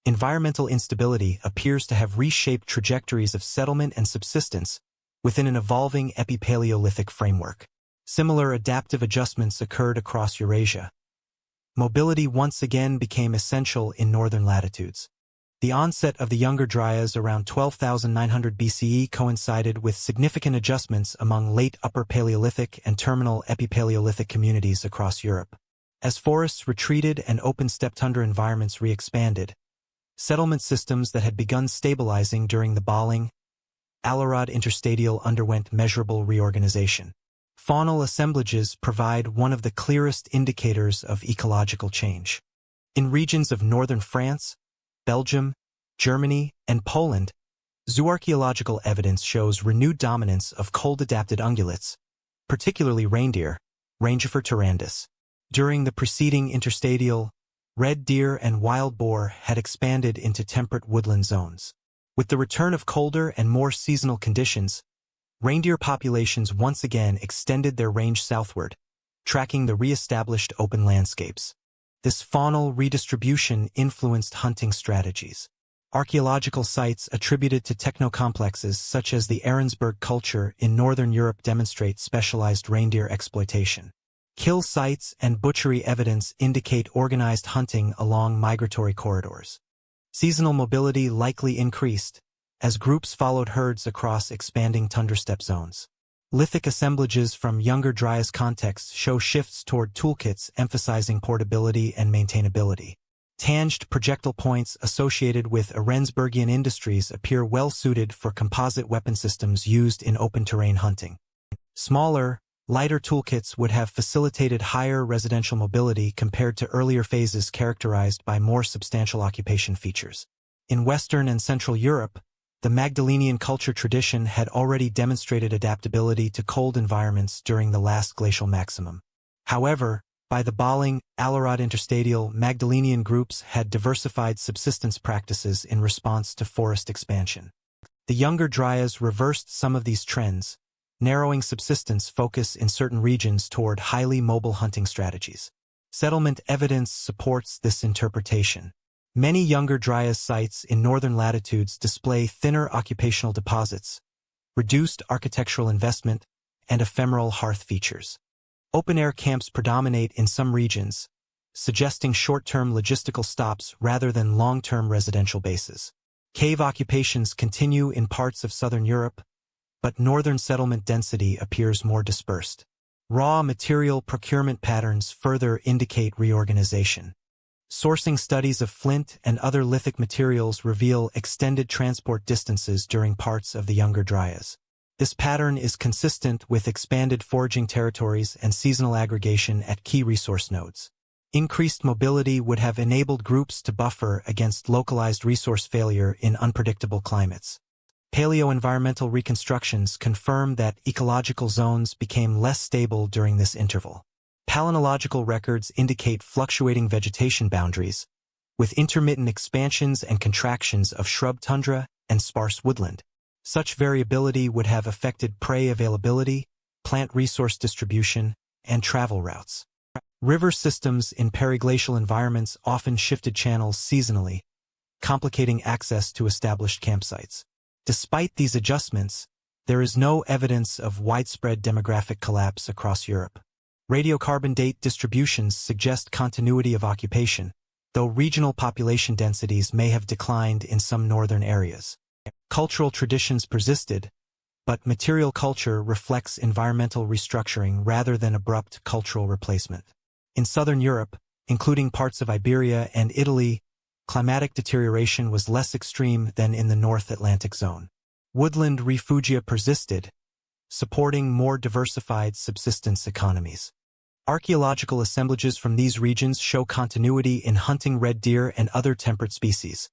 [SPEAKER 1] environmental instability appears to have reshaped trajectories of settlement and subsistence within an evolving Epipaleolithic framework. Similar adaptive adjustments occurred across Eurasia. Mobility once again became essential in northern latitudes. The onset of the Younger Dryas around 12,900 BCE coincided with significant adjustments among late Upper Paleolithic and terminal Epipaleolithic communities across Europe. As forests retreated and open-steppe tundra environments re-expanded, settlement systems that had begun stabilizing during the Balling, Allerod interstadial underwent measurable reorganization. Faunal assemblages provide one of the clearest indicators of ecological change. In regions of northern France, Belgium, Germany, and Poland, zooarchaeological evidence shows renewed dominance of cold-adapted ungulates, particularly reindeer, Rangifer tarandus. During the preceding interstadial, red deer and wild boar had expanded into temperate woodland zones. With the return of colder and more seasonal conditions, reindeer populations once again extended their range southward, tracking the re-established open landscapes. This faunal redistribution influenced hunting strategies. Archaeological sites attributed to technocomplexes such as the Ahrensburg culture in northern Europe demonstrate specialized reindeer exploitation. Kill sites and butchery evidence indicate organized hunting along migratory corridors. Seasonal mobility likely increased, as groups followed herds across expanding tundra steppe zones. Lithic assemblages from Younger Dryas contexts show shifts toward toolkits emphasizing portability and maintainability. Tanged projectile points associated with Ahrensburgian industries appear well suited for composite weapon systems used in open-terrain hunting. Smaller, lighter toolkits would have facilitated higher residential mobility compared to earlier phases characterized by more substantial occupation features. In Western and Central Europe, the Magdalenian culture tradition had already demonstrated adaptability to cold environments during the last glacial maximum. However, by the Balling, Allerod interstadial, Magdalenian groups had diversified subsistence practices in response to forest expansion. The Younger Dryas reversed some of these trends, narrowing subsistence focus in certain regions toward highly mobile hunting strategies. Settlement evidence supports this interpretation. Many Younger Dryas sites in northern latitudes display thinner occupational deposits, reduced architectural investment, and ephemeral hearth features. Open-air camps predominate in some regions, suggesting short-term logistical stops rather than long-term residential bases. Cave occupations continue in parts of southern Europe, but northern settlement density appears more dispersed. Raw material procurement patterns further indicate reorganization. Sourcing studies of flint and other lithic materials reveal extended transport distances during parts of the Younger Dryas. This pattern is consistent with expanded foraging territories and seasonal aggregation at key resource nodes. Increased mobility would have enabled groups to buffer against localized resource failure in unpredictable climates. Paleo-environmental reconstructions confirm that ecological zones became less stable during this interval. Palynological records indicate fluctuating vegetation boundaries, with intermittent expansions and contractions of shrub tundra and sparse woodland. Such variability would have affected prey availability, plant resource distribution, and travel routes. River systems in periglacial environments often shifted channels seasonally, complicating access to established campsites. Despite these adjustments, there is no evidence of widespread demographic collapse across Europe. Radiocarbon date distributions suggest continuity of occupation, though regional population densities may have declined in some northern areas. Cultural traditions persisted, but material culture reflects environmental restructuring rather than abrupt cultural replacement. In southern Europe, including parts of Iberia and Italy, climatic deterioration was less extreme than in the North Atlantic zone. Woodland refugia persisted, supporting more diversified subsistence economies. Archaeological assemblages from these regions show continuity in hunting red deer and other temperate species,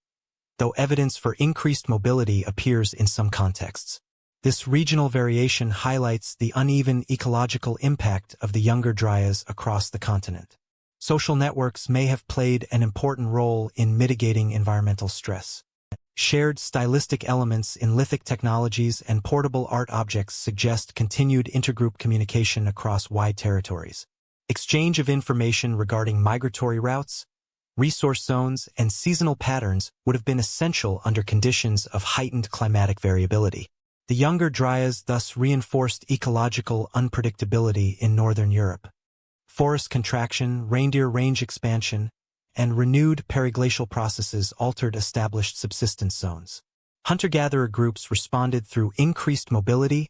[SPEAKER 1] though evidence for increased mobility appears in some contexts. This regional variation highlights the uneven ecological impact of the Younger Dryas across the continent. Social networks may have played an important role in mitigating environmental stress. Shared stylistic elements in lithic technologies and portable art objects suggest continued intergroup communication across wide territories. Exchange of information regarding migratory routes, resource zones, and seasonal patterns would have been essential under conditions of heightened climatic variability. The Younger Dryas thus reinforced ecological unpredictability in northern Europe. Forest contraction, reindeer range expansion, and renewed periglacial processes altered established subsistence zones. Hunter-gatherer groups responded through increased mobility,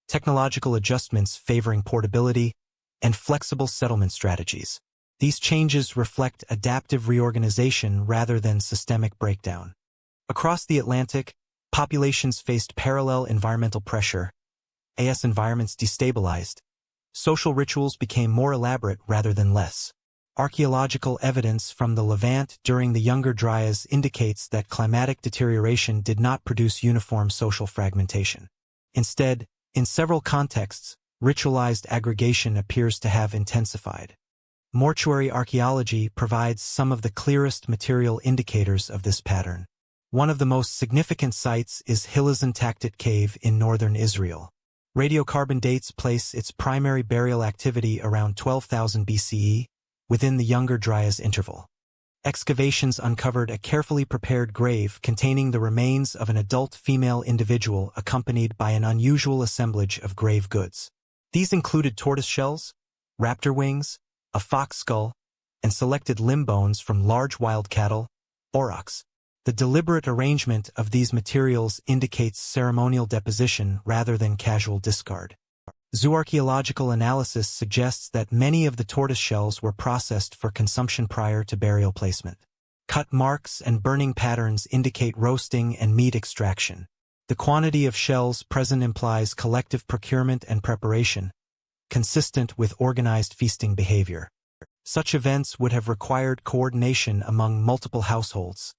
[SPEAKER 1] technological adjustments favoring portability, and flexible settlement strategies. These changes reflect adaptive reorganization rather than systemic breakdown. Across the Atlantic, populations faced parallel environmental pressure. As environments destabilized, social rituals became more elaborate rather than less. Archaeological evidence from the Levant during the Younger Dryas indicates that climatic deterioration did not produce uniform social fragmentation. Instead, in several contexts, ritualized aggregation appears to have intensified. Mortuary archaeology provides some of the clearest material indicators of this pattern. One of the most significant sites is Hilazon Cave in northern Israel. Radiocarbon dates place its primary burial activity around 12,000 BCE, within the Younger Dryas interval. Excavations uncovered a carefully prepared grave containing the remains of an adult female individual accompanied by an unusual assemblage of grave goods. These included tortoise shells, raptor wings, a fox skull, and selected limb bones from large wild cattle, aurochs. The deliberate arrangement of these materials indicates ceremonial deposition rather than casual discard. Zooarchaeological analysis suggests that many of the tortoise shells were processed for consumption prior to burial placement. Cut marks and burning patterns indicate roasting and meat extraction. The quantity of shells present implies collective procurement and preparation, consistent with organized feasting behavior. Such events would have required coordination among multiple households,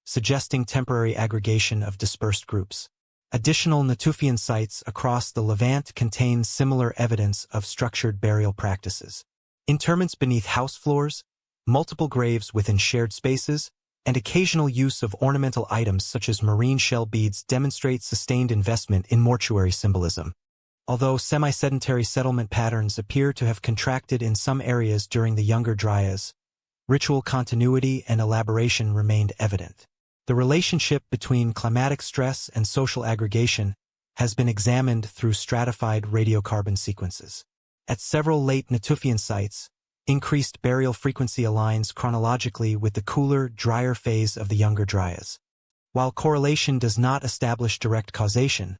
[SPEAKER 1] suggesting temporary aggregation of dispersed groups. Additional Natufian sites across the Levant contain similar evidence of structured burial practices. Interments beneath house floors, multiple graves within shared spaces, and occasional use of ornamental items such as marine shell beads demonstrate sustained investment in mortuary symbolism. Although semi-sedentary settlement patterns appear to have contracted in some areas during the Younger Dryas, ritual continuity and elaboration remained evident. The relationship between climatic stress and social aggregation has been examined through stratified radiocarbon sequences. At several late Natufian sites, increased burial frequency aligns chronologically with the cooler, drier phase of the Younger Dryas. While correlation does not establish direct causation,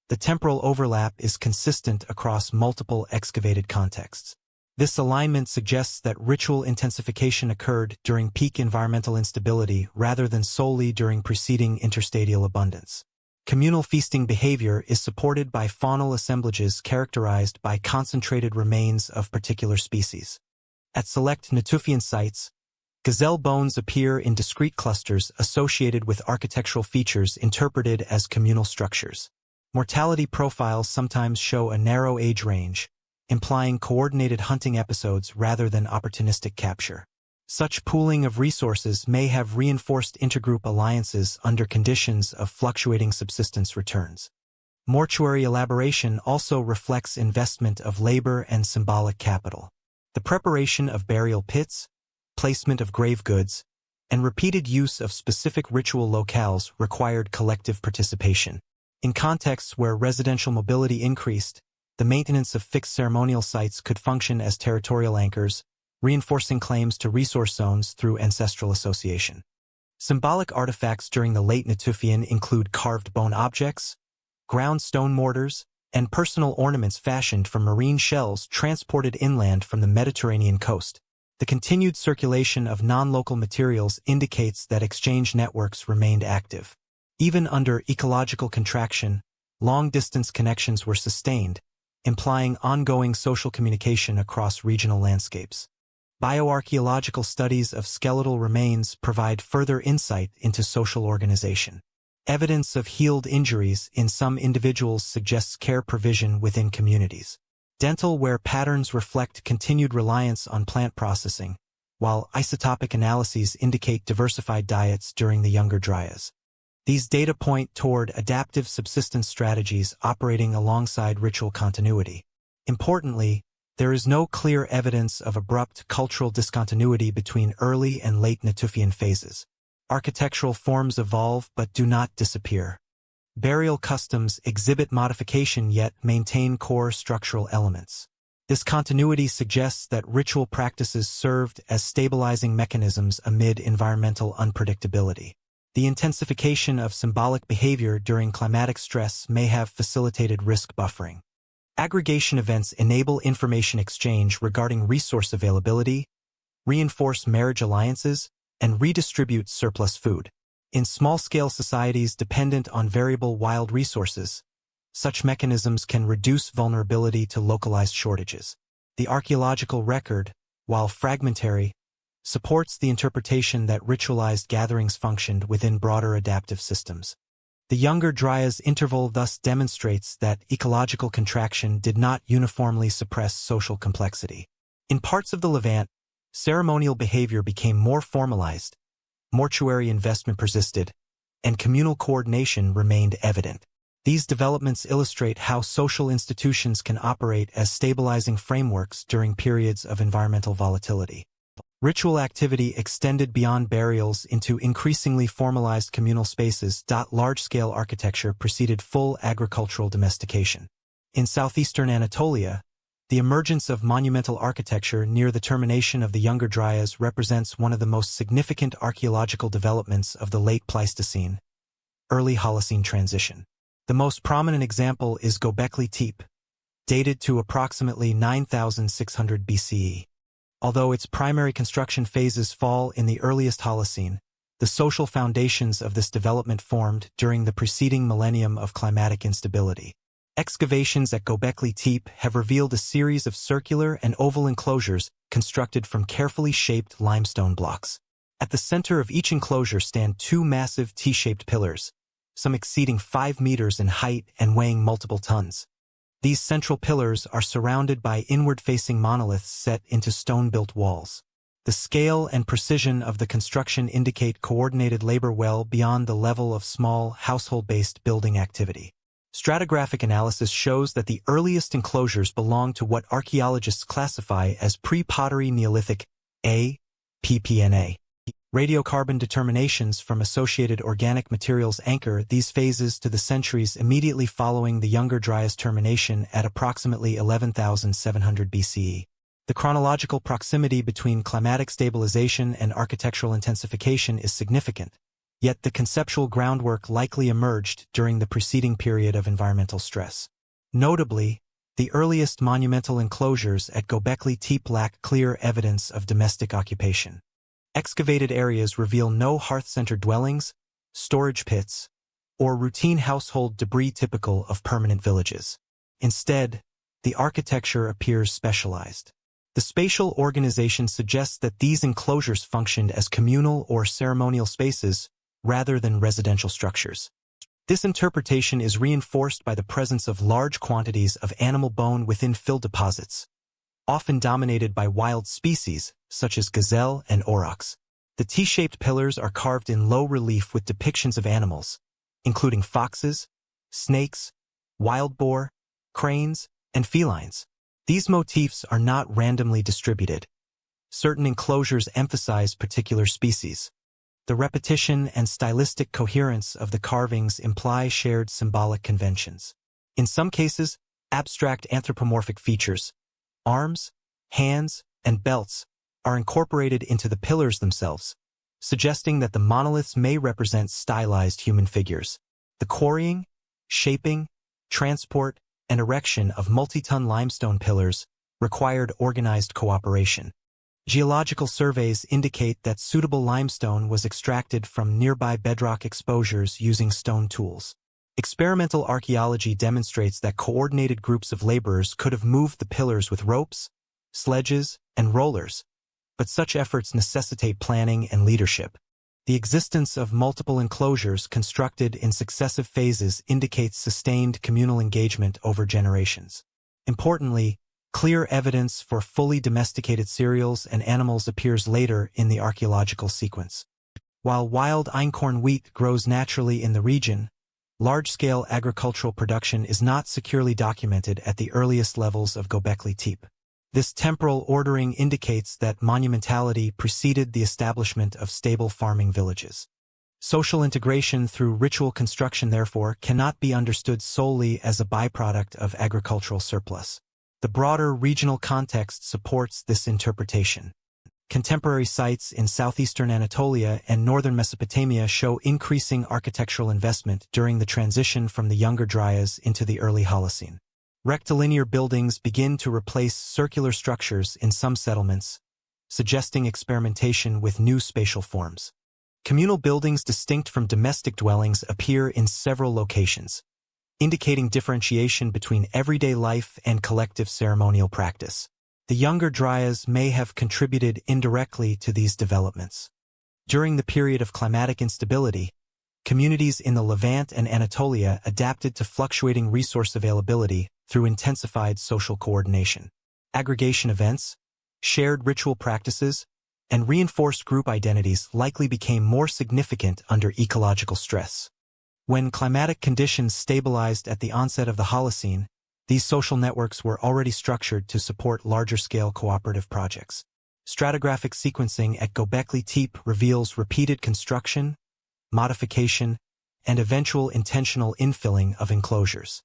[SPEAKER 1] the temporal overlap is consistent across multiple excavated contexts. This alignment suggests that ritual intensification occurred during peak environmental instability rather than solely during preceding interstadial abundance. Communal feasting behavior is supported by faunal assemblages characterized by concentrated remains of particular species. At select Natufian sites, gazelle bones appear in discrete clusters associated with architectural features interpreted as communal structures. Mortality profiles sometimes show a narrow age range, implying coordinated hunting episodes rather than opportunistic capture. Such pooling of resources may have reinforced intergroup alliances under conditions of fluctuating subsistence returns. Mortuary elaboration also reflects investment of labor and symbolic capital. The preparation of burial pits, placement of grave goods, and repeated use of specific ritual locales required collective participation. In contexts where residential mobility increased, the maintenance of fixed ceremonial sites could function as territorial anchors, reinforcing claims to resource zones through ancestral association. Symbolic artifacts during the late Natufian include carved bone objects, ground stone mortars, and personal ornaments fashioned from marine shells transported inland from the Mediterranean coast. The continued circulation of non-local materials indicates that exchange networks remained active. Even under ecological contraction, long-distance connections were sustained, implying ongoing social communication across regional landscapes. Bioarchaeological studies of skeletal remains provide further insight into social organization. Evidence of healed injuries in some individuals suggests care provision within communities. Dental wear patterns reflect continued reliance on plant processing, while isotopic analyses indicate diversified diets during the Younger Dryas. These data point toward adaptive subsistence strategies operating alongside ritual continuity. Importantly, there is no clear evidence of abrupt cultural discontinuity between early and late Natufian phases. Architectural forms evolve but do not disappear. Burial customs exhibit modification yet maintain core structural elements. This continuity suggests that ritual practices served as stabilizing mechanisms amid environmental unpredictability. The intensification of symbolic behavior during climatic stress may have facilitated risk buffering. Aggregation events enable information exchange regarding resource availability, reinforce marriage alliances, and redistribute surplus food. In small-scale societies dependent on variable wild resources, such mechanisms can reduce vulnerability to localized shortages. The archaeological record, while fragmentary, supports the interpretation that ritualized gatherings functioned within broader adaptive systems. The Younger Dryas interval thus demonstrates that ecological contraction did not uniformly suppress social complexity. In parts of the Levant, ceremonial behavior became more formalized, mortuary investment persisted, and communal coordination remained evident. These developments illustrate how social institutions can operate as stabilizing frameworks during periods of environmental volatility. Ritual activity extended beyond burials into increasingly formalized communal spaces. Large-scale architecture preceded full agricultural domestication. In southeastern Anatolia, the emergence of monumental architecture near the termination of the Younger Dryas represents one of the most significant archaeological developments of the late Pleistocene, early Holocene transition. The most prominent example is Göbekli Tepe, dated to approximately 9600 BCE. Although its primary construction phases fall in the earliest Holocene, the social foundations of this development formed during the preceding millennium of climatic instability. Excavations at Göbekli Tepe have revealed a series of circular and oval enclosures constructed from carefully shaped limestone blocks. At the center of each enclosure stand two massive T-shaped pillars, some exceeding 5 meters in height and weighing multiple tons. These central pillars are surrounded by inward-facing monoliths set into stone-built walls. The scale and precision of the construction indicate coordinated labor well beyond the level of small, household-based building activity. Stratigraphic analysis shows that the earliest enclosures belong to what archaeologists classify as pre-pottery Neolithic (PPNA). Radiocarbon determinations from associated organic materials anchor these phases to the centuries immediately following the Younger Dryas termination at approximately 11,700 BCE. The chronological proximity between climatic stabilization and architectural intensification is significant, yet the conceptual groundwork likely emerged during the preceding period of environmental stress. Notably, the earliest monumental enclosures at Göbekli Tepe lack clear evidence of domestic occupation. Excavated areas reveal no hearth-centered dwellings, storage pits, or routine household debris typical of permanent villages. Instead, the architecture appears specialized. The spatial organization suggests that these enclosures functioned as communal or ceremonial spaces rather than residential structures. This interpretation is reinforced by the presence of large quantities of animal bone within fill deposits, often dominated by wild species such as gazelle and aurochs. The T-shaped pillars are carved in low relief with depictions of animals, including foxes, snakes, wild boar, cranes, and felines. These motifs are not randomly distributed. Certain enclosures emphasize particular species. The repetition and stylistic coherence of the carvings imply shared symbolic conventions. In some cases, abstract anthropomorphic features, arms, hands, and belts, are incorporated into the pillars themselves, suggesting that the monoliths may represent stylized human figures. The quarrying, shaping, transport, and erection of multi-ton limestone pillars required organized cooperation. Geological surveys indicate that suitable limestone was extracted from nearby bedrock exposures using stone tools. Experimental archaeology demonstrates that coordinated groups of laborers could have moved the pillars with ropes, sledges, and rollers, but such efforts necessitate planning and leadership. The existence of multiple enclosures constructed in successive phases indicates sustained communal engagement over generations. Importantly, clear evidence for fully domesticated cereals and animals appears later in the archaeological sequence. While wild einkorn wheat grows naturally in the region, large-scale agricultural production is not securely documented at the earliest levels of Göbekli Tepe. This temporal ordering indicates that monumentality preceded the establishment of stable farming villages. Social integration through ritual construction, therefore, cannot be understood solely as a byproduct of agricultural surplus. The broader regional context supports this interpretation. Contemporary sites in southeastern Anatolia and northern Mesopotamia show increasing architectural investment during the transition from the Younger Dryas into the early Holocene. Rectilinear buildings begin to replace circular structures in some settlements, suggesting experimentation with new spatial forms. Communal buildings distinct from domestic dwellings appear in several locations, indicating differentiation between everyday life and collective ceremonial practice. The Younger Dryas may have contributed indirectly to these developments. During the period of climatic instability, communities in the Levant and Anatolia adapted to fluctuating resource availability through intensified social coordination. Aggregation events, shared ritual practices, and reinforced group identities likely became more significant under ecological stress. When climatic conditions stabilized at the onset of the Holocene, these social networks were already structured to support larger-scale cooperative projects. Stratigraphic sequencing at Göbekli Tepe reveals repeated construction, modification, and eventual intentional infilling of enclosures.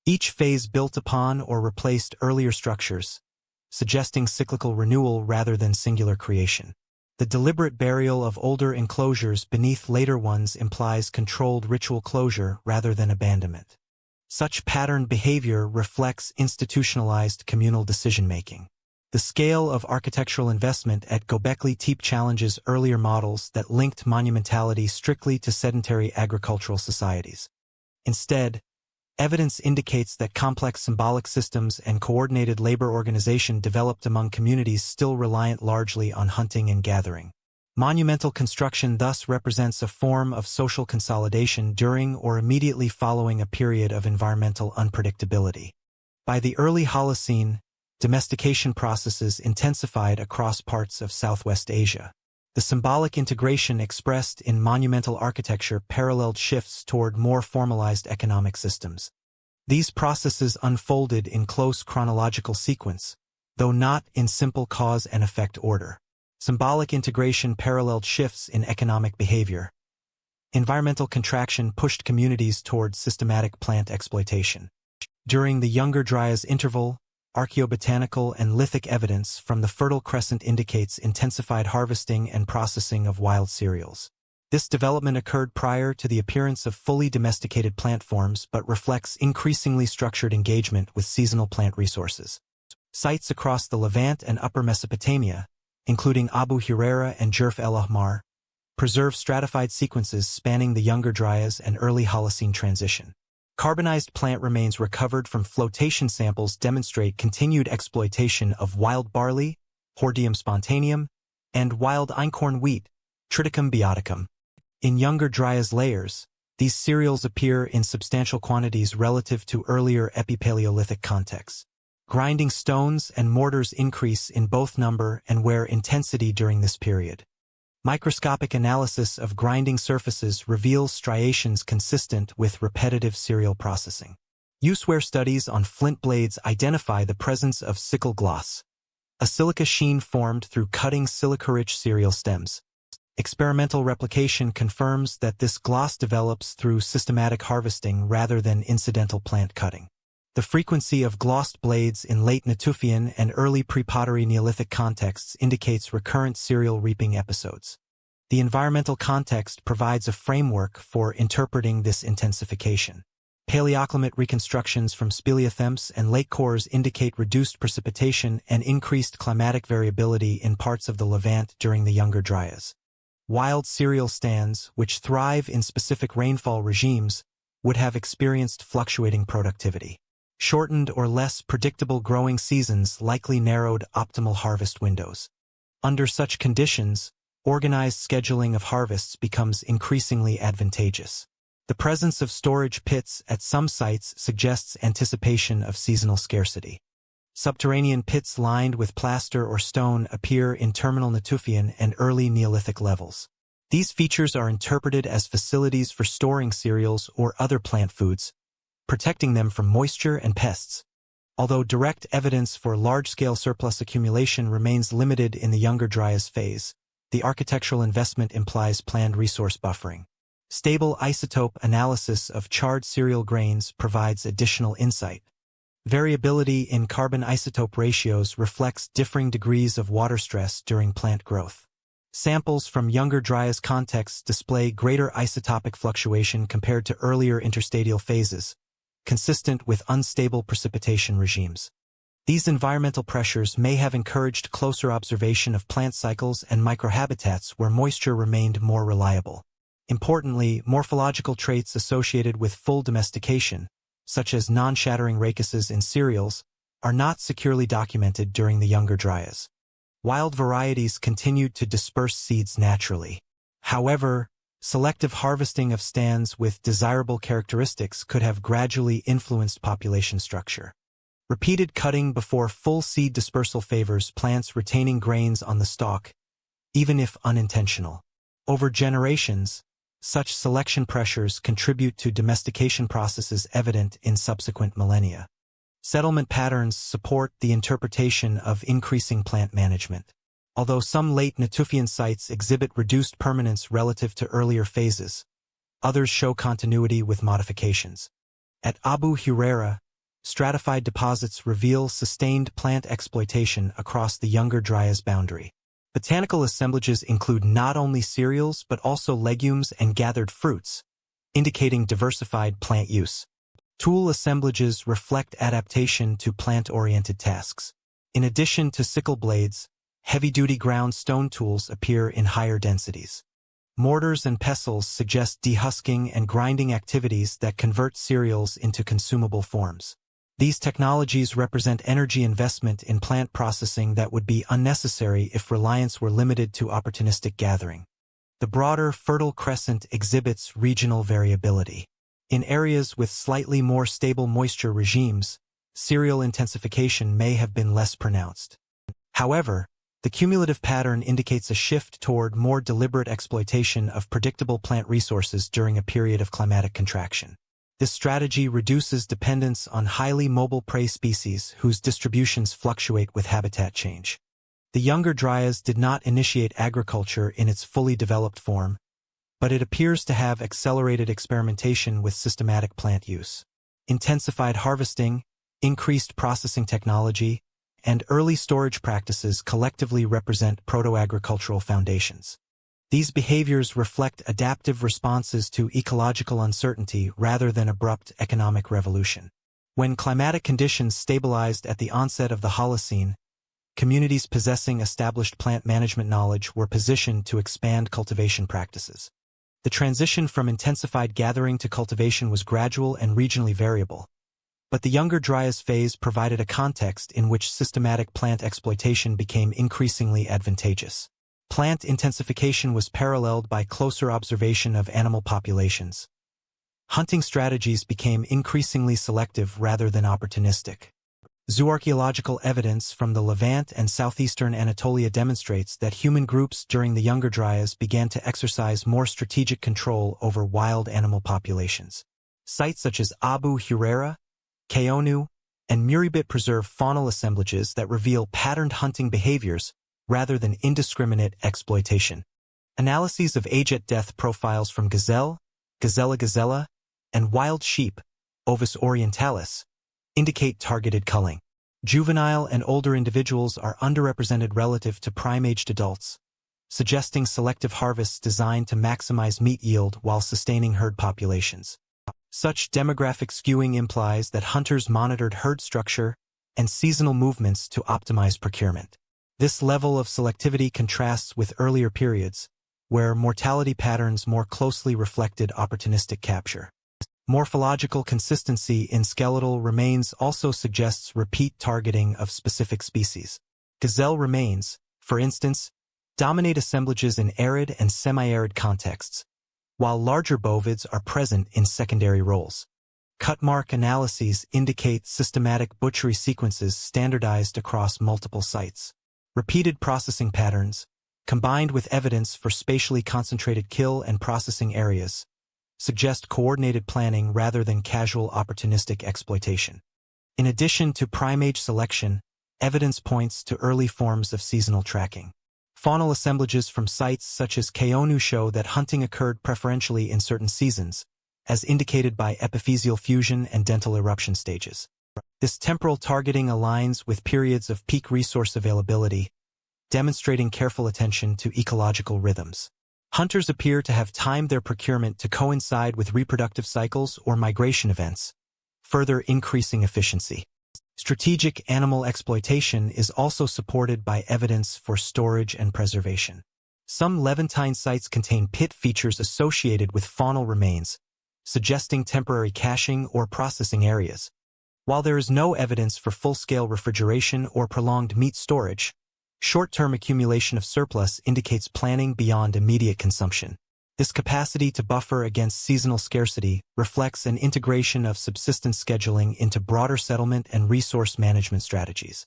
[SPEAKER 1] Each phase built upon or replaced earlier structures, suggesting cyclical renewal rather than singular creation. The deliberate burial of older enclosures beneath later ones implies controlled ritual closure rather than abandonment. Such patterned behavior reflects institutionalized communal decision-making. The scale of architectural investment at Göbekli Tepe challenges earlier models that linked monumentality strictly to sedentary agricultural societies. Instead, evidence indicates that complex symbolic systems and coordinated labor organization developed among communities still reliant largely on hunting and gathering. Monumental construction thus represents a form of social consolidation during or immediately following a period of environmental unpredictability. By the early Holocene, domestication processes intensified across parts of Southwest Asia. The symbolic integration expressed in monumental architecture paralleled shifts toward more formalized economic systems. These processes unfolded in close chronological sequence, though not in simple cause and effect order. Symbolic integration paralleled shifts in economic behavior. Environmental contraction pushed communities toward systematic plant exploitation. During the Younger Dryas interval, archaeobotanical and lithic evidence from the Fertile Crescent indicates intensified harvesting and processing of wild cereals. This development occurred prior to the appearance of fully domesticated plant forms but reflects increasingly structured engagement with seasonal plant resources. Sites across the Levant and Upper Mesopotamia, including Abu Hureyra and Jerf el Ahmar, preserve stratified sequences spanning the Younger Dryas and early Holocene transition. Carbonized plant remains recovered from flotation samples demonstrate continued exploitation of wild barley, Hordeum spontaneum, and wild einkorn wheat, Triticum bioticum. In Younger Dryas layers, these cereals appear in substantial quantities relative to earlier Epipaleolithic contexts. Grinding stones and mortars increase in both number and wear intensity during this period. Microscopic analysis of grinding surfaces reveals striations consistent with repetitive cereal processing. Use-wear studies on flint blades identify the presence of sickle gloss, a silica sheen formed through cutting silica-rich cereal stems. Experimental replication confirms that this gloss develops through systematic harvesting rather than incidental plant cutting. The frequency of glossed blades in late Natufian and early pre-pottery Neolithic contexts indicates recurrent cereal reaping episodes. The environmental context provides a framework for interpreting this intensification. Paleoclimate reconstructions from speleothems and lake cores indicate reduced precipitation and increased climatic variability in parts of the Levant during the Younger Dryas. Wild cereal stands, which thrive in specific rainfall regimes, would have experienced fluctuating productivity. Shortened or less predictable growing seasons likely narrowed optimal harvest windows. Under such conditions, organized scheduling of harvests becomes increasingly advantageous. The presence of storage pits at some sites suggests anticipation of seasonal scarcity. Subterranean pits lined with plaster or stone appear in terminal Natufian and early Neolithic levels. These features are interpreted as facilities for storing cereals or other plant foods, protecting them from moisture and pests. Although direct evidence for large-scale surplus accumulation remains limited in the Younger Dryas phase, the architectural investment implies planned resource buffering. Stable isotope analysis of charred cereal grains provides additional insight. Variability in carbon isotope ratios reflects differing degrees of water stress during plant growth. Samples from Younger Dryas contexts display greater isotopic fluctuation compared to earlier interstadial phases, consistent with unstable precipitation regimes. These environmental pressures may have encouraged closer observation of plant cycles and microhabitats where moisture remained more reliable. Importantly, morphological traits associated with full domestication, such as non-shattering rachises in cereals, are not securely documented during the Younger Dryas. Wild varieties continued to disperse seeds naturally. However, selective harvesting of stands with desirable characteristics could have gradually influenced population structure. Repeated cutting before full seed dispersal favors plants retaining grains on the stalk, even if unintentional. Over generations, such selection pressures contribute to domestication processes evident in subsequent millennia. Settlement patterns support the interpretation of increasing plant management. Although some late Natufian sites exhibit reduced permanence relative to earlier phases, others show continuity with modifications. At Abu Hureyra, stratified deposits reveal sustained plant exploitation across the Younger Dryas boundary. Botanical assemblages include not only cereals but also legumes and gathered fruits, indicating diversified plant use. Tool assemblages reflect adaptation to plant-oriented tasks. In addition to sickle blades, heavy-duty ground stone tools appear in higher densities. Mortars and pestles suggest dehusking and grinding activities that convert cereals into consumable forms. These technologies represent energy investment in plant processing that would be unnecessary if reliance were limited to opportunistic gathering. The broader Fertile Crescent exhibits regional variability. In areas with slightly more stable moisture regimes, cereal intensification may have been less pronounced. However, the cumulative pattern indicates a shift toward more deliberate exploitation of predictable plant resources during a period of climatic contraction. This strategy reduces dependence on highly mobile prey species whose distributions fluctuate with habitat change. The Younger Dryas did not initiate agriculture in its fully developed form, but it appears to have accelerated experimentation with systematic plant use. Intensified harvesting, increased processing technology, and early storage practices collectively represent proto-agricultural foundations. These behaviors reflect adaptive responses to ecological uncertainty rather than abrupt economic revolution. When climatic conditions stabilized at the onset of the Holocene, communities possessing established plant management knowledge were positioned to expand cultivation practices. The transition from intensified gathering to cultivation was gradual and regionally variable, but the Younger Dryas phase provided a context in which systematic plant exploitation became increasingly advantageous. Plant intensification was paralleled by closer observation of animal populations. Hunting strategies became increasingly selective rather than opportunistic. Zooarchaeological evidence from the Levant and southeastern Anatolia demonstrates that human groups during the Younger Dryas began to exercise more strategic control over wild animal populations. Sites such as Abu Hureyra, Keonu, and Muribit preserve faunal assemblages that reveal patterned hunting behaviors rather than indiscriminate exploitation. Analyses of age-at-death profiles from gazelle, gazella, and wild sheep, Ovis orientalis, indicate targeted culling. Juvenile and older individuals are underrepresented relative to prime-aged adults, suggesting selective harvests designed to maximize meat yield while sustaining herd populations. Such demographic skewing implies that hunters monitored herd structure and seasonal movements to optimize procurement. This level of selectivity contrasts with earlier periods, where mortality patterns more closely reflected opportunistic capture. Morphological consistency in skeletal remains also suggests repeat targeting of specific species. Gazelle remains, for instance, dominate assemblages in arid and semi-arid contexts, while larger bovids are present in secondary roles. Cut mark analyses indicate systematic butchery sequences standardized across multiple sites. Repeated processing patterns, combined with evidence for spatially concentrated kill and processing areas, suggest coordinated planning rather than casual opportunistic exploitation. In addition to primage selection, evidence points to early forms of seasonal tracking. Faunal assemblages from sites such as Keonu show that hunting occurred preferentially in certain seasons, as indicated by epiphyseal fusion and dental eruption stages. This temporal targeting aligns with periods of peak resource availability, demonstrating careful attention to ecological rhythms. Hunters appear to have timed their procurement to coincide with reproductive cycles or migration events, further increasing efficiency. Strategic animal exploitation is also supported by evidence for storage and preservation. Some Levantine sites contain pit features associated with faunal remains, suggesting temporary caching or processing areas. While there is no evidence for full-scale refrigeration or prolonged meat storage, short-term accumulation of surplus indicates planning beyond immediate consumption. This capacity to buffer against seasonal scarcity reflects an integration of subsistence scheduling into broader settlement and resource management strategies.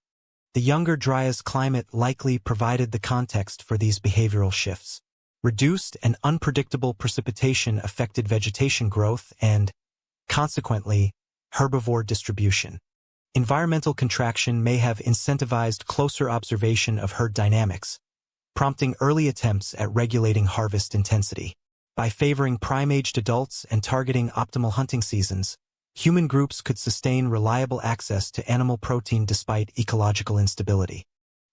[SPEAKER 1] The Younger Dryas climate likely provided the context for these behavioral shifts. Reduced and unpredictable precipitation affected vegetation growth and, consequently, herbivore distribution. Environmental contraction may have incentivized closer observation of herd dynamics, prompting early attempts at regulating harvest intensity. By favoring prime-aged adults and targeting optimal hunting seasons, human groups could sustain reliable access to animal protein despite ecological instability.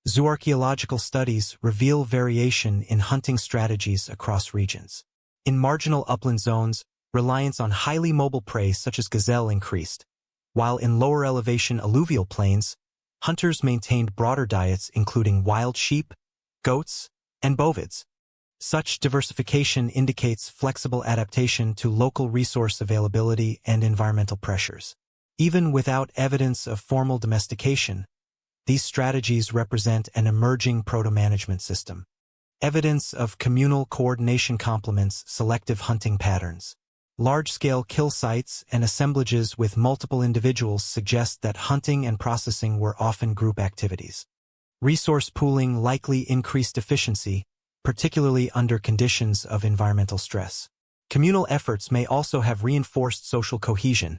[SPEAKER 1] Zooarchaeological studies reveal variation in hunting strategies across regions. In marginal upland zones, reliance on highly mobile prey such as gazelle increased, while in lower elevation alluvial plains, hunters maintained broader diets including wild sheep, goats, and bovids. Such diversification indicates flexible adaptation to local resource availability and environmental pressures. Even without evidence of formal domestication, these strategies represent an emerging proto-management system. Evidence of communal coordination complements selective hunting patterns. Large-scale kill sites and assemblages with multiple individuals suggest that hunting and processing were often group activities. Resource pooling likely increased efficiency, particularly under conditions of environmental stress. Communal efforts may also have reinforced social cohesion,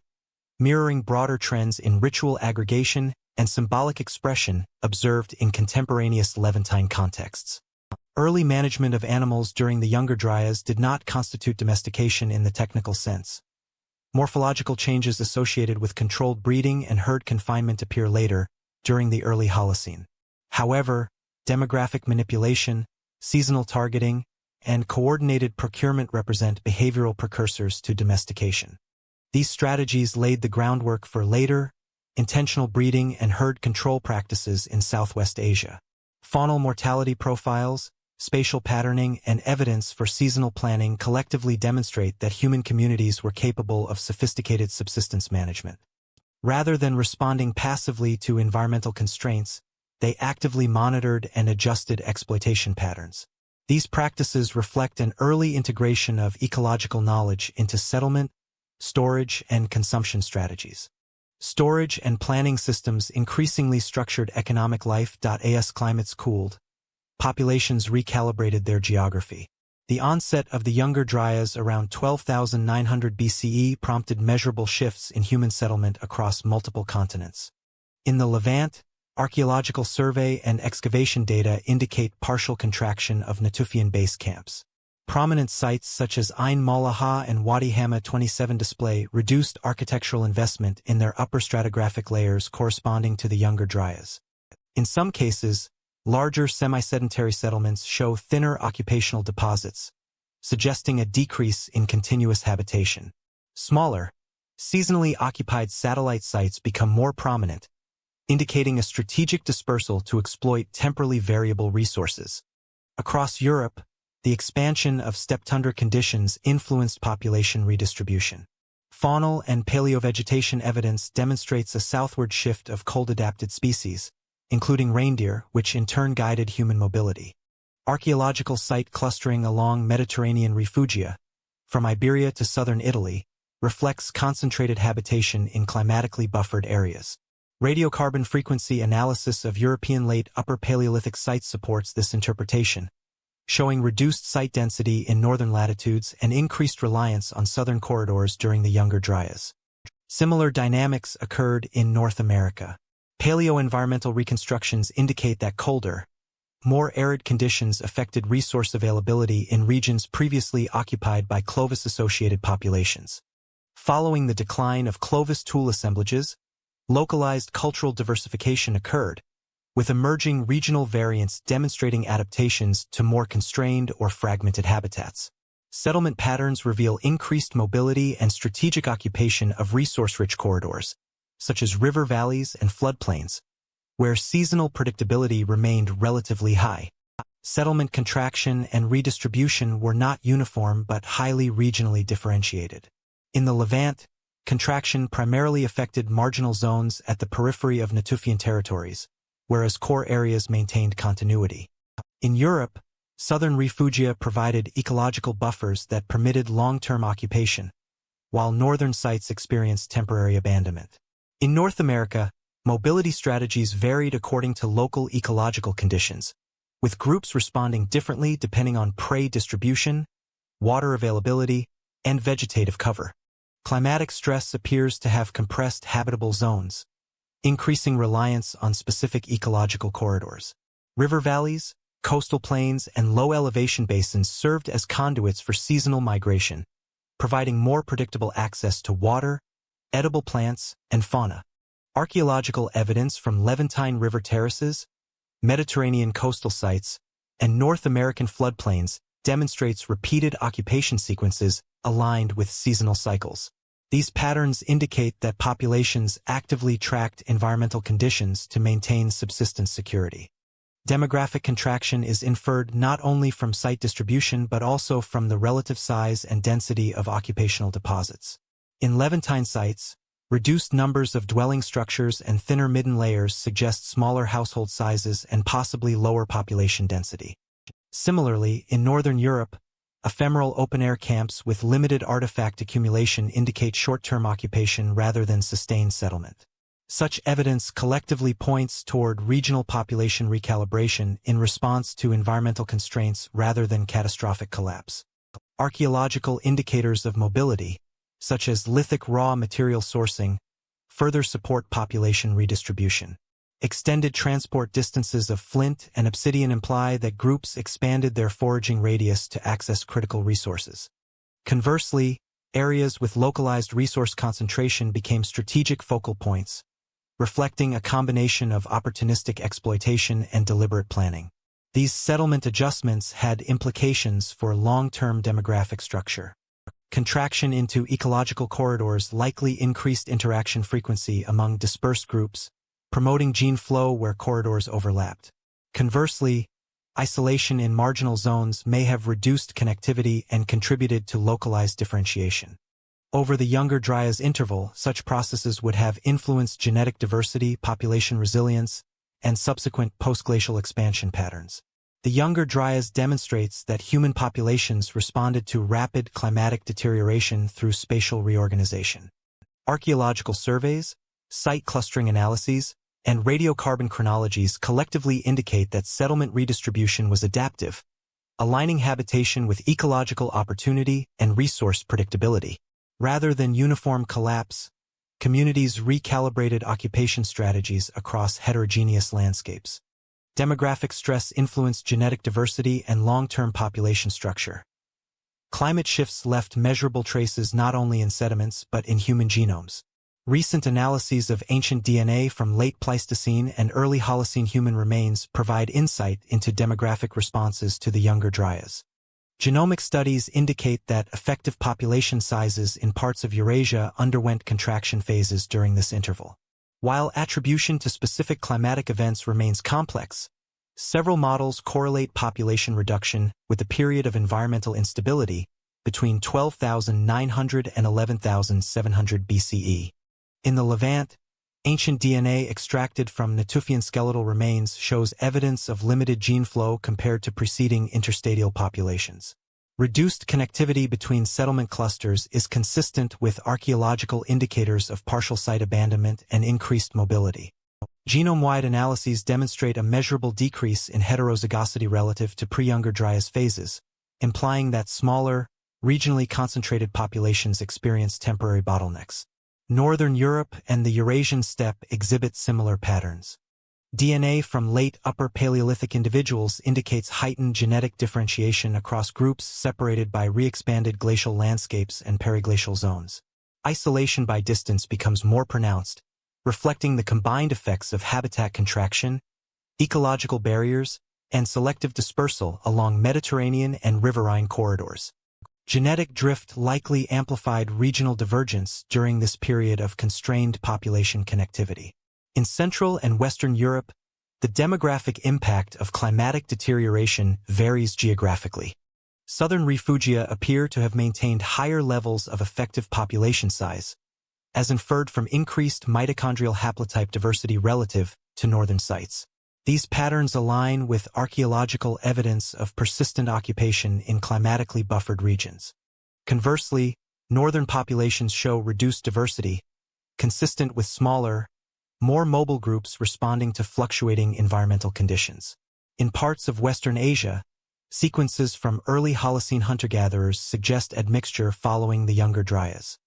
[SPEAKER 1] mirroring broader trends in ritual aggregation and symbolic expression observed in contemporaneous Levantine contexts. Early management of animals during the Younger Dryas did not constitute domestication in the technical sense. Morphological changes associated with controlled breeding and herd confinement appear later, during the early Holocene. However, demographic manipulation, seasonal targeting, and coordinated procurement represent behavioral precursors to domestication. These strategies laid the groundwork for later, intentional breeding and herd control practices in Southwest Asia. Faunal mortality profiles, spatial patterning, and evidence for seasonal planning collectively demonstrate that human communities were capable of sophisticated subsistence management. Rather than responding passively to environmental constraints, they actively monitored and adjusted exploitation patterns. These practices reflect an early integration of ecological knowledge into settlement, storage, and consumption strategies. Storage and planning systems increasingly structured economic life. As climates cooled, populations recalibrated their geography. The onset of the Younger Dryas around 12,900 BCE prompted measurable shifts in human settlement across multiple continents. In the Levant, archaeological survey and excavation data indicate partial contraction of Natufian base camps. Prominent sites such as Ain Malaha and Wadi Hama 27 display reduced architectural investment in their upper stratigraphic layers corresponding to the Younger Dryas. In some cases, larger semi-sedentary settlements show thinner occupational deposits, suggesting a decrease in continuous habitation. Smaller, Seasonally occupied satellite sites become more prominent, indicating a strategic dispersal to exploit temporally variable resources. Across Europe, the expansion of steppe tundra conditions influenced population redistribution. Faunal and paleovegetation evidence demonstrates a southward shift of cold-adapted species, including reindeer, which in turn guided human mobility. Archaeological site clustering along Mediterranean refugia, from Iberia to southern Italy, reflects concentrated habitation in climatically buffered areas. Radiocarbon frequency analysis of European late Upper Paleolithic sites supports this interpretation, showing reduced site density in northern latitudes and increased reliance on southern corridors during the Younger Dryas. Similar dynamics occurred in North America. Paleoenvironmental reconstructions indicate that colder, more arid conditions affected resource availability in regions previously occupied by Clovis-associated populations. Following the decline of Clovis tool assemblages, localized cultural diversification occurred, with emerging regional variants demonstrating adaptations to more constrained or fragmented habitats. Settlement patterns reveal increased mobility and strategic occupation of resource-rich corridors, such as river valleys and floodplains, where seasonal predictability remained relatively high. Settlement contraction and redistribution were not uniform but highly regionally differentiated. In the Levant, contraction primarily affected marginal zones at the periphery of Natufian territories, whereas core areas maintained continuity. In Europe, southern refugia provided ecological buffers that permitted long-term occupation, while northern sites experienced temporary abandonment. In North America, mobility strategies varied according to local ecological conditions, with groups responding differently depending on prey distribution, water availability, and vegetative cover. Climatic stress appears to have compressed habitable zones, increasing reliance on specific ecological corridors. River valleys, coastal plains, and low-elevation basins served as conduits for seasonal migration, providing more predictable access to water, edible plants, and fauna. Archaeological evidence from Levantine river terraces, Mediterranean coastal sites, and North American floodplains demonstrates repeated occupation sequences aligned with seasonal cycles. These patterns indicate that populations actively tracked environmental conditions to maintain subsistence security. Demographic contraction is inferred not only from site distribution but also from the relative size and density of occupational deposits. In Levantine sites, reduced numbers of dwelling structures and thinner midden layers suggest smaller household sizes and possibly lower population density. Similarly, in Northern Europe, ephemeral open-air camps with limited artifact accumulation indicate short-term occupation rather than sustained settlement. Such evidence collectively points toward regional population recalibration in response to environmental constraints rather than catastrophic collapse. Archaeological indicators of mobility, such as lithic raw material sourcing, further support population redistribution. Extended transport distances of flint and obsidian imply that groups expanded their foraging radius to access critical resources. Conversely, areas with localized resource concentration became strategic focal points, reflecting a combination of opportunistic exploitation and deliberate planning. These settlement adjustments had implications for long-term demographic structure. Contraction into ecological corridors likely increased interaction frequency among dispersed groups, promoting gene flow where corridors overlapped. Conversely, isolation in marginal zones may have reduced connectivity and contributed to localized differentiation. Over the Younger Dryas interval, such processes would have influenced genetic diversity, population resilience, and subsequent postglacial expansion patterns. The Younger Dryas demonstrates that human populations responded to rapid climatic deterioration through spatial reorganization. Archaeological surveys, site clustering analyses, and radiocarbon chronologies collectively indicate that settlement redistribution was adaptive, aligning habitation with ecological opportunity and resource predictability. Rather than uniform collapse, communities recalibrated occupation strategies across heterogeneous landscapes. Demographic stress influenced genetic diversity and long-term population structure. Climate shifts left measurable traces not only in sediments but in human genomes. Recent analyses of ancient DNA from late Pleistocene and early Holocene human remains provide insight into demographic responses to the Younger Dryas. Genomic studies indicate that effective population sizes in parts of Eurasia underwent contraction phases during this interval. While attribution to specific climatic events remains complex, several models correlate population reduction with the period of environmental instability between 12,900 and 11,700 BCE. In the Levant, ancient DNA extracted from Natufian skeletal remains shows evidence of limited gene flow compared to preceding interstadial populations. Reduced connectivity between settlement clusters is consistent with archaeological indicators of partial site abandonment and increased mobility. Genome-wide analyses demonstrate a measurable decrease in heterozygosity relative to pre-Younger Dryas phases, implying that smaller, regionally concentrated populations experience temporary bottlenecks. Northern Europe and the Eurasian steppe exhibit similar patterns. DNA from late Upper Paleolithic individuals indicates heightened genetic differentiation across groups separated by re-expanded glacial landscapes and periglacial zones. Isolation by distance becomes more pronounced, reflecting the combined effects of habitat contraction, ecological barriers, and selective dispersal along Mediterranean and riverine corridors. Genetic drift likely amplified regional divergence during this period of constrained population connectivity. In Central and Western Europe, the demographic impact of climatic deterioration varies geographically. Southern refugia appear to have maintained higher levels of effective population size, as inferred from increased mitochondrial haplotype diversity relative to northern sites. These patterns align with archaeological evidence of persistent occupation in climatically buffered regions. Conversely, northern populations show reduced diversity, consistent with smaller, more mobile groups responding to fluctuating environmental conditions. In parts of Western Asia, sequences from early Holocene hunter-gatherers suggest admixture following the Younger Dryas.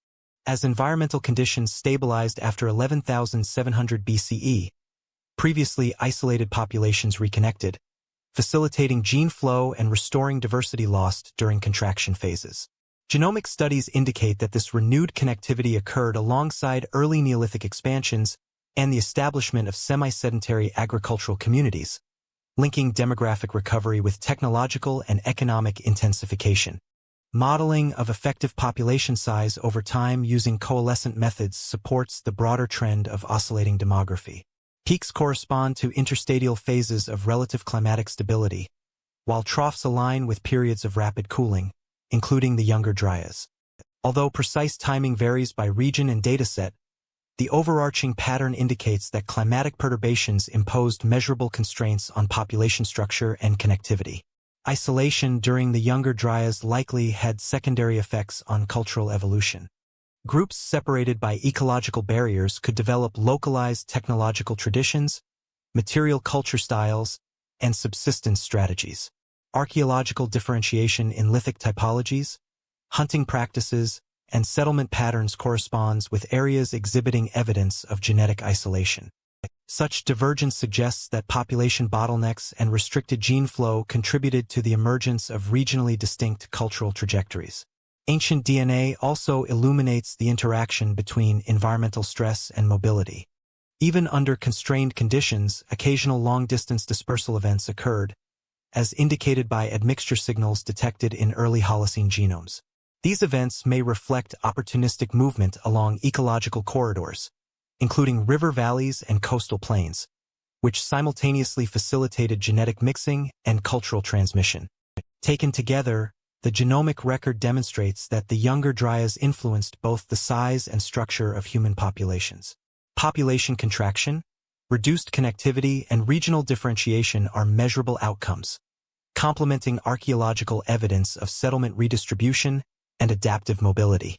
[SPEAKER 1] As environmental conditions stabilized after 11,700 BCE, previously isolated populations reconnected, facilitating gene flow and restoring diversity lost during contraction phases. Genomic studies indicate that this renewed connectivity occurred alongside early Neolithic expansions and the establishment of semi-sedentary agricultural communities, linking demographic recovery with technological and economic intensification. Modeling of effective population size over time using coalescent methods supports the broader trend of oscillating demography. Peaks correspond to interstadial phases of relative climatic stability, while troughs align with periods of rapid cooling, including the Younger Dryas. Although precise timing varies by region and dataset, the overarching pattern indicates that climatic perturbations imposed measurable constraints on population structure and connectivity. Isolation during the Younger Dryas likely had secondary effects on cultural evolution. Groups separated by ecological barriers could develop localized technological traditions, material culture styles, and subsistence strategies. Archaeological differentiation in lithic typologies, hunting practices, and settlement patterns corresponds with areas exhibiting evidence of genetic isolation. Such divergence suggests that population bottlenecks and restricted gene flow contributed to the emergence of regionally distinct cultural trajectories. Ancient DNA also illuminates the interaction between environmental stress and mobility. Even under constrained conditions, occasional long-distance dispersal events occurred, as indicated by admixture signals detected in early Holocene genomes. These events may reflect opportunistic movement along ecological corridors, including river valleys and coastal plains, which simultaneously facilitated genetic mixing and cultural transmission. Taken together, the genomic record demonstrates that the Younger Dryas influenced both the size and structure of human populations. Population contraction, reduced connectivity, and regional differentiation are measurable outcomes, complementing archaeological evidence of settlement redistribution and adaptive mobility.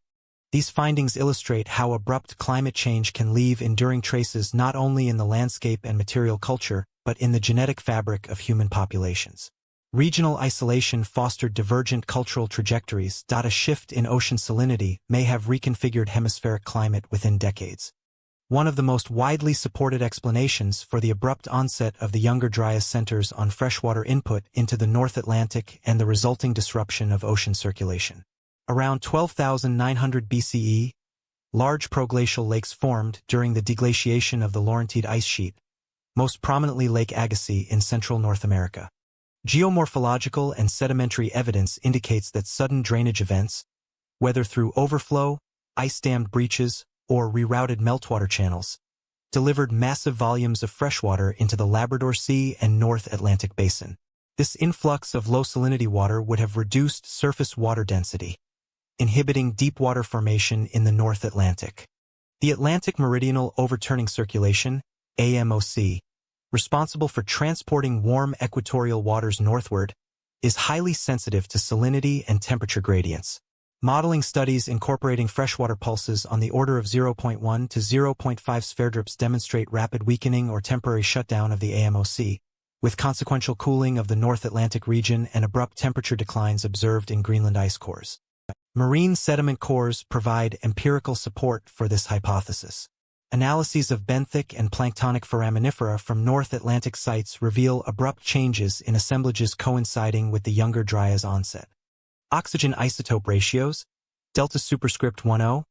[SPEAKER 1] These findings illustrate how abrupt climate change can leave enduring traces not only in the landscape and material culture, but in the genetic fabric of human populations. Regional isolation fostered divergent cultural trajectories. A shift in ocean salinity may have reconfigured hemispheric climate within decades. One of the most widely supported explanations for the abrupt onset of the Younger Dryas centers on freshwater input into the North Atlantic and the resulting disruption of ocean circulation. Around 12,900 BCE, large proglacial lakes formed during the deglaciation of the Laurentide ice sheet, most prominently Lake Agassiz in central North America. Geomorphological and sedimentary evidence indicates that sudden drainage events, whether through overflow, ice-dammed breaches, or rerouted meltwater channels, delivered massive volumes of freshwater into the Labrador Sea and North Atlantic Basin. This influx of low-salinity water would have reduced surface water density, inhibiting deep-water formation in the North Atlantic. The Atlantic Meridional Overturning Circulation, AMOC, responsible for transporting warm equatorial waters northward, is highly sensitive to salinity and temperature gradients. Modeling studies incorporating freshwater pulses on the order of 0.1 to 0.5 spheredrips demonstrate rapid weakening or temporary shutdown of the AMOC, with consequential cooling of the North Atlantic region and abrupt temperature declines observed in Greenland ice cores. Marine sediment cores provide empirical support for this hypothesis. Analyses of benthic and planktonic foraminifera from North Atlantic sites reveal abrupt changes in assemblages coinciding with the Younger Dryas onset. Oxygen isotope ratios, delta superscript 10,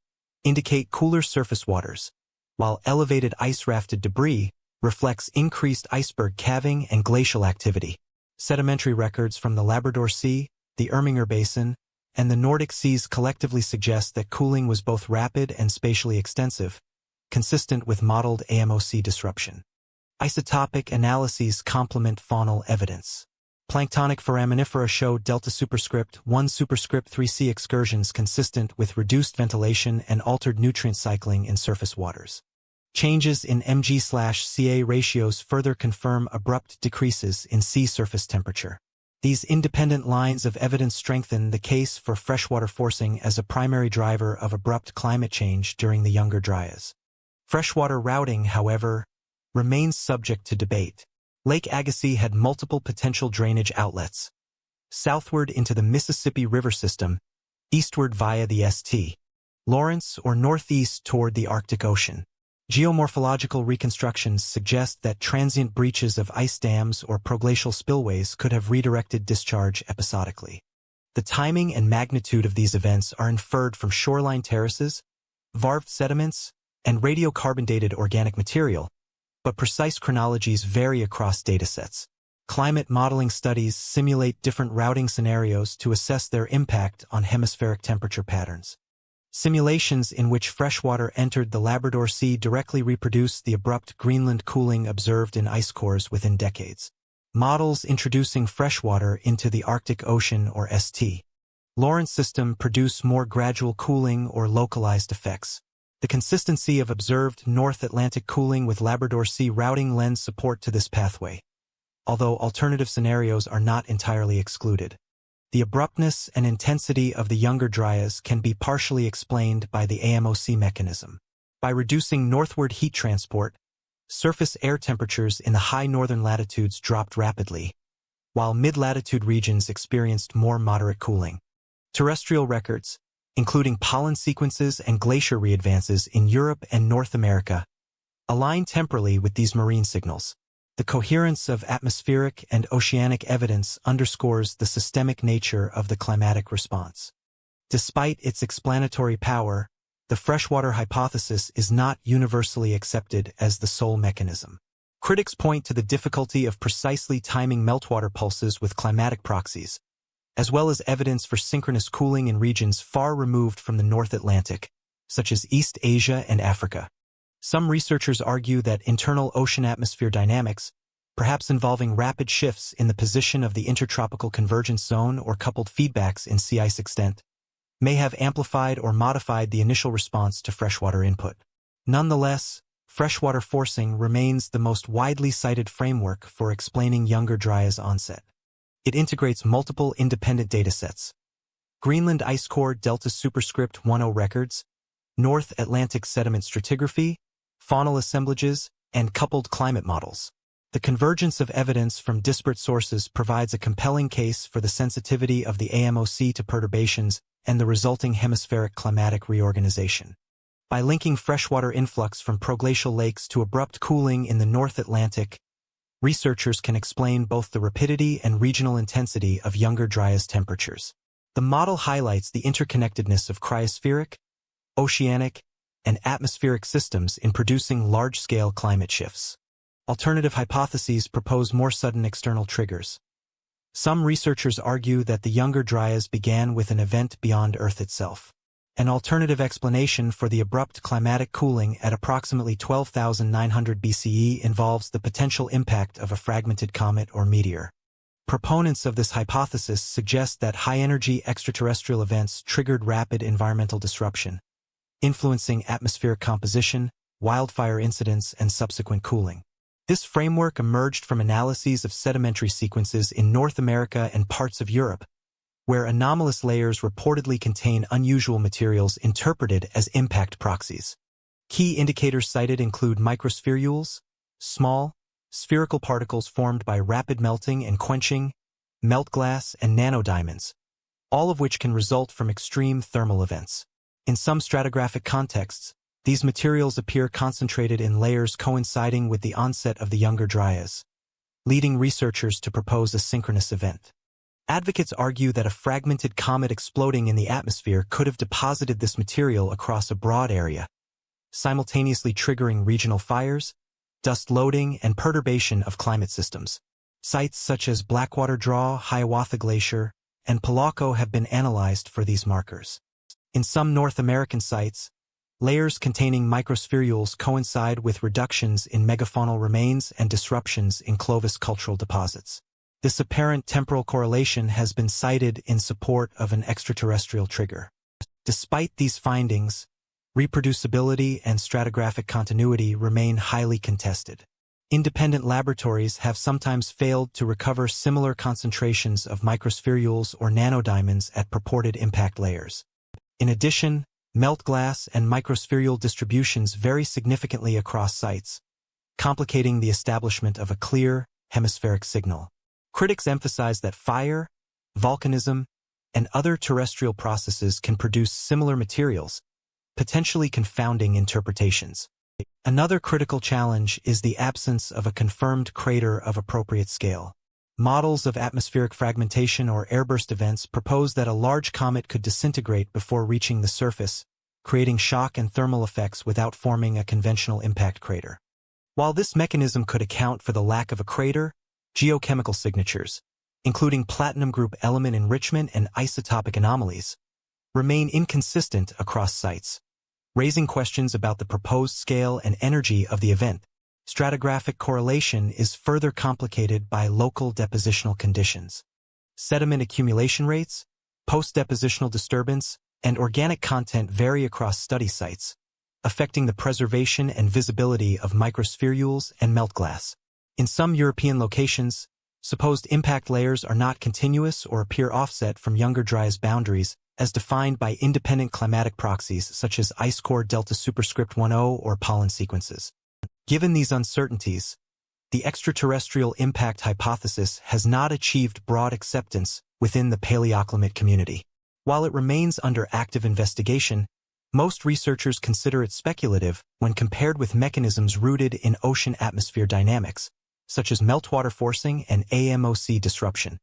[SPEAKER 1] indicate cooler surface waters, while elevated ice-rafted debris reflects increased iceberg calving and glacial activity. Sedimentary records from the Labrador Sea, the Erminger Basin, and the Nordic Seas collectively suggest that cooling was both rapid and spatially extensive, consistent with modeled AMOC disruption. Isotopic analyses complement faunal evidence. Planktonic foraminifera show delta superscript 1 superscript 3c excursions consistent with reduced ventilation and altered nutrient cycling in surface waters. Changes in Mg/Ca ratios further confirm abrupt decreases in sea surface temperature. These independent lines of evidence strengthen the case for freshwater forcing as a primary driver of abrupt climate change during the Younger Dryas. Freshwater routing, however, remains subject to debate. Lake Agassiz had multiple potential drainage outlets: southward into the Mississippi River system, eastward via the St. Lawrence, or northeast toward the Arctic Ocean. Geomorphological reconstructions suggest that transient breaches of ice dams or proglacial spillways could have redirected discharge episodically. The timing and magnitude of these events are inferred from shoreline terraces, varved sediments, and radiocarbon-dated organic material, but precise chronologies vary across datasets. Climate modeling studies simulate different routing scenarios to assess their impact on hemispheric temperature patterns. Simulations in which freshwater entered the Labrador Sea directly reproduce the abrupt Greenland cooling observed in ice cores within decades. Models introducing freshwater into the Arctic Ocean or St. Lawrence system produce more gradual cooling or localized effects. The consistency of observed North Atlantic cooling with Labrador Sea routing lends support to this pathway, although alternative scenarios are not entirely excluded. The abruptness and intensity of the Younger Dryas can be partially explained by the AMOC mechanism. By reducing northward heat transport, surface air temperatures in the high northern latitudes dropped rapidly, while mid-latitude regions experienced more moderate cooling. Terrestrial records, including pollen sequences and glacier readvances in Europe and North America, align temporally with these marine signals. The coherence of atmospheric and oceanic evidence underscores the systemic nature of the climatic response. Despite its explanatory power, the freshwater hypothesis is not universally accepted as the sole mechanism. Critics point to the difficulty of precisely timing meltwater pulses with climatic proxies, as well as evidence for synchronous cooling in regions far removed from the North Atlantic, such as East Asia and Africa. Some researchers argue that internal ocean-atmosphere dynamics, perhaps involving rapid shifts in the position of the intertropical convergence zone or coupled feedbacks in sea ice extent, may have amplified or modified the initial response to freshwater input. Nonetheless, freshwater forcing remains the most widely cited framework for explaining Younger Dryas onset. It integrates multiple independent datasets: Greenland ice core delta superscript 10 records, North Atlantic sediment stratigraphy, faunal assemblages, and coupled climate models. The convergence of evidence from disparate sources provides a compelling case for the sensitivity of the AMOC to perturbations and the resulting hemispheric climatic reorganization. By linking freshwater influx from proglacial lakes to abrupt cooling in the North Atlantic, researchers can explain both the rapidity and regional intensity of Younger Dryas temperatures. The model highlights the interconnectedness of cryospheric, oceanic, and atmospheric systems in producing large-scale climate shifts. Alternative hypotheses propose more sudden external triggers. Some researchers argue that the Younger Dryas began with an event beyond Earth itself. An alternative explanation for the abrupt climatic cooling at approximately 12,900 BCE involves the potential impact of a fragmented comet or meteor. Proponents of this hypothesis suggest that high-energy extraterrestrial events triggered rapid environmental disruption, influencing atmospheric composition, wildfire incidents, and subsequent cooling. This framework emerged from analyses of sedimentary sequences in North America and parts of Europe, where anomalous layers reportedly contain unusual materials interpreted as impact proxies. Key indicators cited include microspherules, small, spherical particles formed by rapid melting and quenching, melt glass, and nanodiamonds, all of which can result from extreme thermal events. In some stratigraphic contexts, these materials appear concentrated in layers coinciding with the onset of the Younger Dryas, leading researchers to propose a synchronous event. Advocates argue that a fragmented comet exploding in the atmosphere could have deposited this material across a broad area, simultaneously triggering regional fires, dust loading, and perturbation of climate systems. Sites such as Blackwater Draw, Hiawatha Glacier, and Polaco have been analyzed for these markers. In some North American sites, layers containing microspherules coincide with reductions in megafaunal remains and disruptions in Clovis cultural deposits. This apparent temporal correlation has been cited in support of an extraterrestrial trigger. Despite these findings, reproducibility and stratigraphic continuity remain highly contested. Independent laboratories have sometimes failed to recover similar concentrations of microspherules or nanodiamonds at purported impact layers. In addition, melt glass and microspherule distributions vary significantly across sites, complicating the establishment of a clear, hemispheric signal. Critics emphasize that fire, volcanism, and other terrestrial processes can produce similar materials, potentially confounding interpretations. Another critical challenge is the absence of a confirmed crater of appropriate scale. Models of atmospheric fragmentation or airburst events propose that a large comet could disintegrate before reaching the surface, creating shock and thermal effects without forming a conventional impact crater. While this mechanism could account for the lack of a crater, geochemical signatures, including platinum group element enrichment and isotopic anomalies, remain inconsistent across sites, raising questions about the proposed scale and energy of the event. Stratigraphic correlation is further complicated by local depositional conditions. Sediment accumulation rates, post-depositional disturbance, and organic content vary across study sites, affecting the preservation and visibility of microspherules and melt glass. In some European locations, supposed impact layers are not continuous or appear offset from Younger Dryas boundaries, as defined by independent climatic proxies such as ice core delta superscript 10 or pollen sequences. Given these uncertainties, the extraterrestrial impact hypothesis has not achieved broad acceptance within the paleoclimate community. While it remains under active investigation, most researchers consider it speculative when compared with mechanisms rooted in ocean-atmosphere dynamics, such as meltwater forcing and AMOC disruption.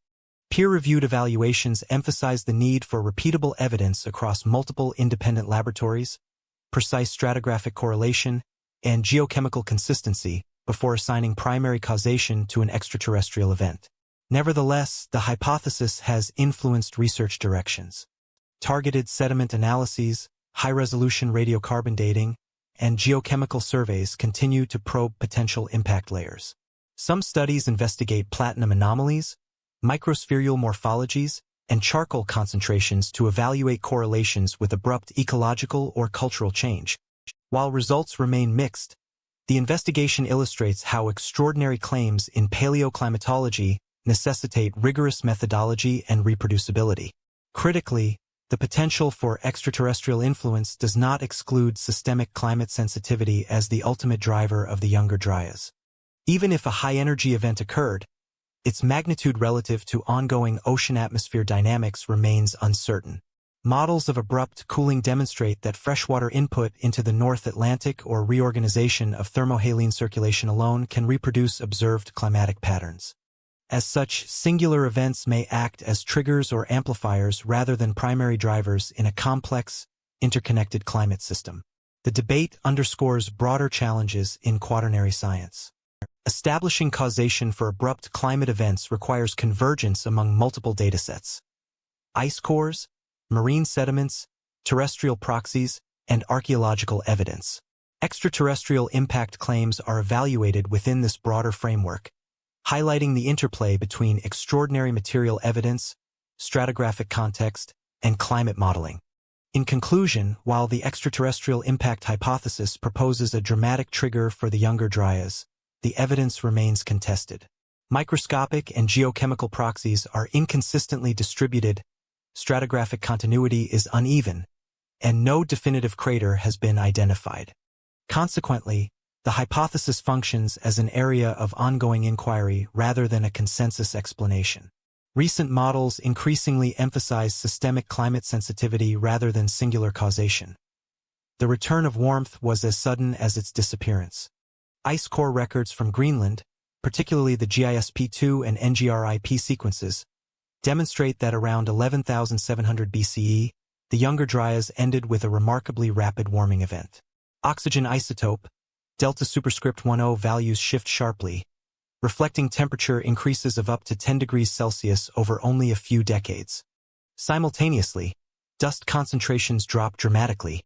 [SPEAKER 1] Peer-reviewed evaluations emphasize the need for repeatable evidence across multiple independent laboratories, precise stratigraphic correlation, and geochemical consistency before assigning primary causation to an extraterrestrial event. Nevertheless, the hypothesis has influenced research directions. Targeted sediment analyses, high-resolution radiocarbon dating, and geochemical surveys continue to probe potential impact layers. Some studies investigate platinum anomalies, microspherule morphologies, and charcoal concentrations to evaluate correlations with abrupt ecological or cultural change. While results remain mixed, the investigation illustrates how extraordinary claims in paleoclimatology necessitate rigorous methodology and reproducibility. Critically, the potential for extraterrestrial influence does not exclude systemic climate sensitivity as the ultimate driver of the Younger Dryas. Even if a high-energy event occurred, its magnitude relative to ongoing ocean-atmosphere dynamics remains uncertain. Models of abrupt cooling demonstrate that freshwater input into the North Atlantic or reorganization of thermohaline circulation alone can reproduce observed climatic patterns. As such, singular events may act as triggers or amplifiers rather than primary drivers in a complex, interconnected climate system. The debate underscores broader challenges in quaternary science. Establishing causation for abrupt climate events requires convergence among multiple datasets. Ice cores, marine sediments, terrestrial proxies, and archaeological evidence. Extraterrestrial impact claims are evaluated within this broader framework, highlighting the interplay between extraordinary material evidence, stratigraphic context, and climate modeling. In conclusion, while the extraterrestrial impact hypothesis proposes a dramatic trigger for the Younger Dryas, the evidence remains contested. Microscopic and geochemical proxies are inconsistently distributed, stratigraphic continuity is uneven, and no definitive crater has been identified. Consequently, the hypothesis functions as an area of ongoing inquiry rather than a consensus explanation. Recent models increasingly emphasize systemic climate sensitivity rather than singular causation. The return of warmth was as sudden as its disappearance. Ice core records from Greenland, particularly the GISP2 and NGRIP sequences, demonstrate that around 11,700 BCE, the Younger Dryas ended with a remarkably rapid warming event. Oxygen isotope, delta superscript 10 values shift sharply, reflecting temperature increases of up to 10 degrees Celsius over only a few decades. Simultaneously, dust concentrations drop dramatically,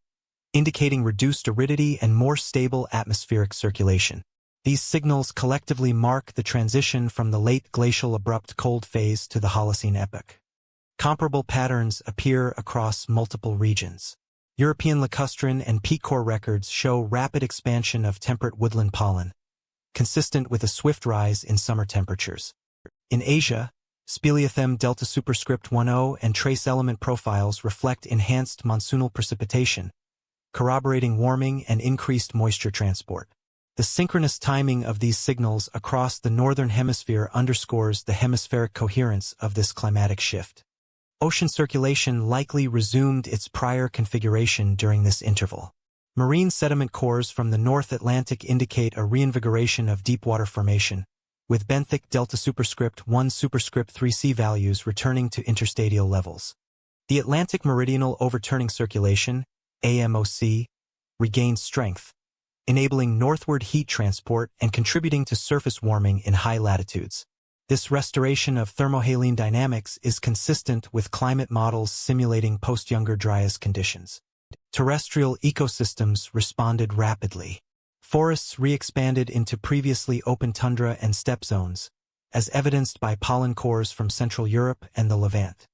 [SPEAKER 1] indicating reduced aridity and more stable atmospheric circulation. These signals collectively mark the transition from the late glacial abrupt cold phase to the Holocene epoch. Comparable patterns appear across multiple regions. European lacustrine and peat core records show rapid expansion of temperate woodland pollen, consistent with a swift rise in summer temperatures. In Asia, speleothem delta superscript 10 and trace element profiles reflect enhanced monsoonal precipitation, corroborating warming and increased moisture transport. The synchronous timing of these signals across the northern hemisphere underscores the hemispheric coherence of this climatic shift. Ocean circulation likely resumed its prior configuration during this interval. Marine sediment cores from the North Atlantic indicate a reinvigoration of deepwater formation, with benthic delta superscript 1 superscript 3c values returning to interstadial levels. The Atlantic meridional overturning circulation, AMOC, regained strength, enabling northward heat transport and contributing to surface warming in high latitudes. This restoration of thermohaline dynamics is consistent with climate models simulating post-Younger Dryas conditions. Terrestrial ecosystems responded rapidly. Forests re-expanded into previously open tundra and steppe zones, as evidenced by pollen cores from Central Europe and the Levant.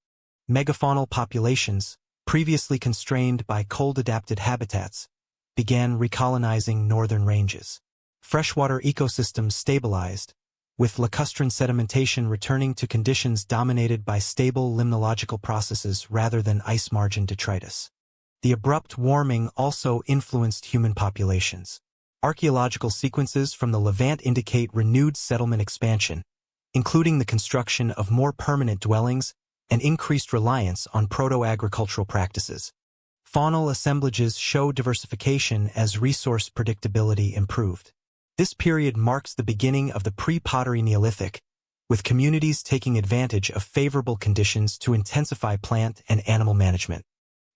[SPEAKER 1] Megafaunal populations, previously constrained by cold-adapted habitats, began recolonizing northern ranges. Freshwater ecosystems stabilized, with lacustrine sedimentation returning to conditions dominated by stable limnological processes rather than ice margin detritus. The abrupt warming also influenced human populations. Archaeological sequences from the Levant indicate renewed settlement expansion, including the construction of more permanent dwellings and increased reliance on proto-agricultural practices. Faunal assemblages show diversification as resource predictability improved. This period marks the beginning of the pre-pottery Neolithic, with communities taking advantage of favorable conditions to intensify plant and animal management.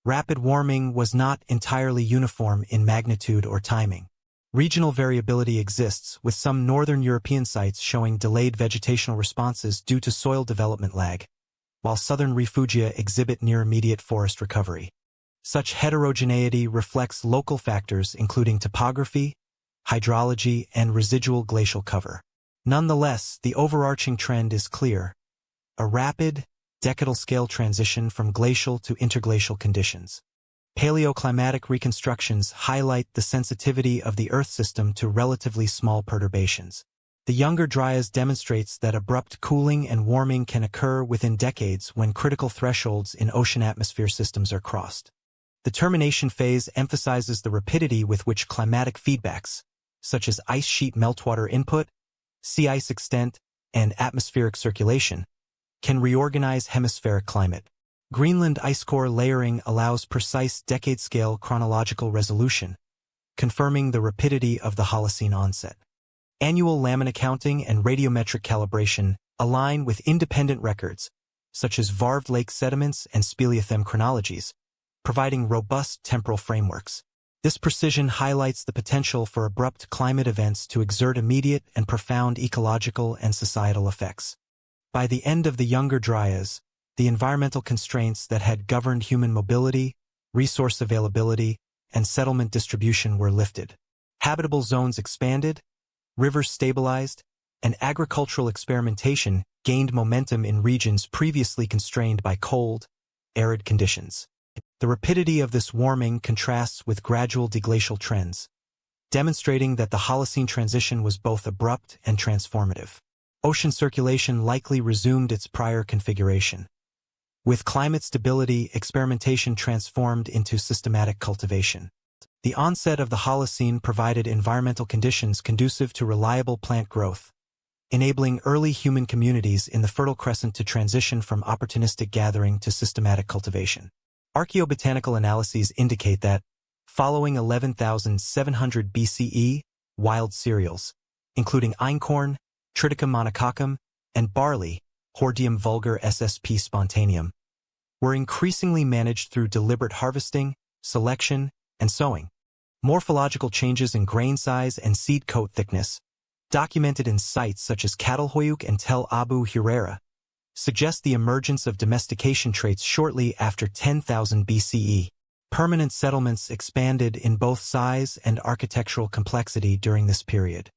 [SPEAKER 1] Rapid warming was not entirely uniform in magnitude or timing. Regional variability exists, with some northern European sites showing delayed vegetational responses due to soil development lag, while southern refugia exhibit near-immediate forest recovery. Such heterogeneity reflects local factors including topography, hydrology, and residual glacial cover. Nonetheless, the overarching trend is clear: a rapid, decadal-scale transition from glacial to interglacial conditions. Paleoclimatic reconstructions highlight the sensitivity of the Earth system to relatively small perturbations. The Younger Dryas demonstrates that abrupt cooling and warming can occur within decades when critical thresholds in ocean-atmosphere systems are crossed. The termination phase emphasizes the rapidity with which climatic feedbacks, such as ice sheet meltwater input, sea ice extent, and atmospheric circulation, can reorganize hemispheric climate. Greenland ice core layering allows precise decade-scale chronological resolution, confirming the rapidity of the Holocene onset. Annual lamina counting and radiometric calibration align with independent records, such as varved lake sediments and speleothem chronologies, providing robust temporal frameworks. This precision highlights the potential for abrupt climate events to exert immediate and profound ecological and societal effects. By the end of the Younger Dryas, the environmental constraints that had governed human mobility, resource availability, and settlement distribution were lifted. Habitable zones expanded, rivers stabilized, and agricultural experimentation gained momentum in regions previously constrained by cold, arid conditions. The rapidity of this warming contrasts with gradual deglacial trends, demonstrating that the Holocene transition was both abrupt and transformative. Ocean circulation likely resumed its prior configuration. With climate stability, experimentation transformed into systematic cultivation. The onset of the Holocene provided environmental conditions conducive to reliable plant growth, enabling early human communities in the Fertile Crescent to transition from opportunistic gathering to systematic cultivation. Archaeobotanical analyses indicate that, following 11,700 BCE, wild cereals, including einkorn, Triticum monococcum, and barley, Hordeum vulgar SSP spontaneum, were increasingly managed through deliberate harvesting, selection, and sowing. Morphological changes in grain size and seed coat thickness, documented in sites such as Catalhoyuk and Tel Abu Hureyra, suggest the emergence of domestication traits shortly after 10,000 BCE. Permanent settlements expanded in both size and architectural complexity during this period.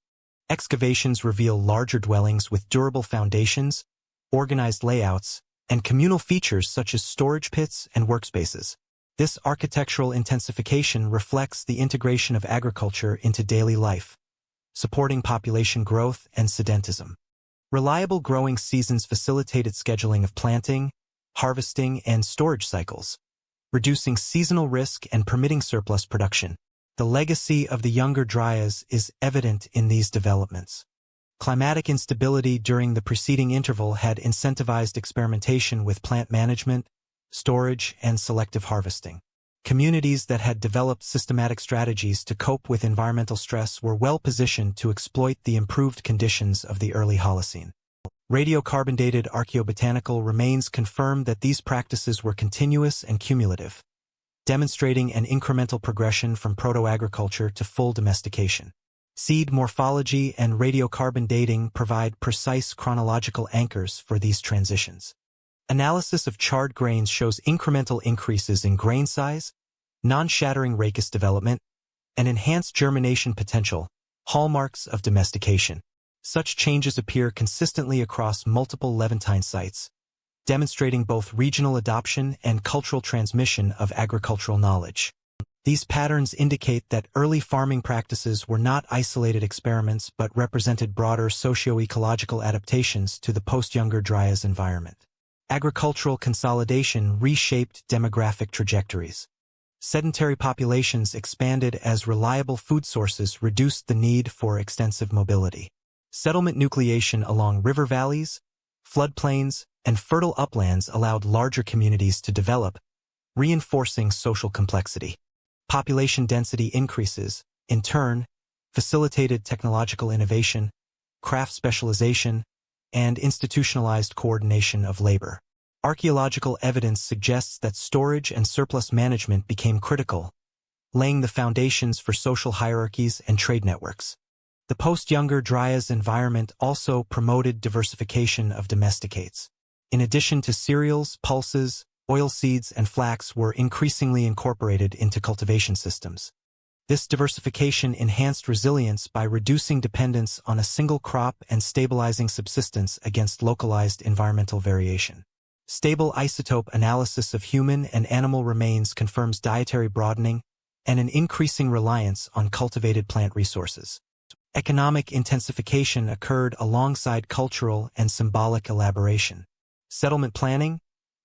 [SPEAKER 1] Excavations reveal larger dwellings with durable foundations, organized layouts, and communal features such as storage pits and workspaces. This architectural intensification reflects the integration of agriculture into daily life, supporting population growth and sedentism. Reliable growing seasons facilitated scheduling of planting, harvesting, and storage cycles, reducing seasonal risk and permitting surplus production. The legacy of the Younger Dryas is evident in these developments. Climatic instability during the preceding interval had incentivized experimentation with plant management, storage, and selective harvesting. Communities that had developed systematic strategies to cope with environmental stress were well positioned to exploit the improved conditions of the early Holocene. Radiocarbon-dated archaeobotanical remains confirm that these practices were continuous and cumulative, demonstrating an incremental progression from proto-agriculture to full domestication. Seed morphology and radiocarbon dating provide precise chronological anchors for these transitions. Analysis of charred grains shows incremental increases in grain size, non-shattering rachis development, and enhanced germination potential, hallmarks of domestication. Such changes appear consistently across multiple Levantine sites, demonstrating both regional adoption and cultural transmission of agricultural knowledge. These patterns indicate that early farming practices were not isolated experiments but represented broader socio-ecological adaptations to the post-Younger Dryas environment. Agricultural consolidation reshaped demographic trajectories. Sedentary populations expanded as reliable food sources reduced the need for extensive mobility. Settlement nucleation along river valleys, floodplains, and fertile uplands allowed larger communities to develop, reinforcing social complexity. Population density increases, in turn, facilitated technological innovation, craft specialization, and institutionalized coordination of labor. Archaeological evidence suggests that storage and surplus management became critical, laying the foundations for social hierarchies and trade networks. The post-Younger Dryas environment also promoted diversification of domesticates. In addition to cereals, pulses, oilseeds, and flax were increasingly incorporated into cultivation systems. This diversification enhanced resilience by reducing dependence on a single crop and stabilizing subsistence against localized environmental variation. Stable isotope analysis of human and animal remains confirms dietary broadening and an increasing reliance on cultivated plant resources. Economic intensification occurred alongside cultural and symbolic elaboration. Settlement planning,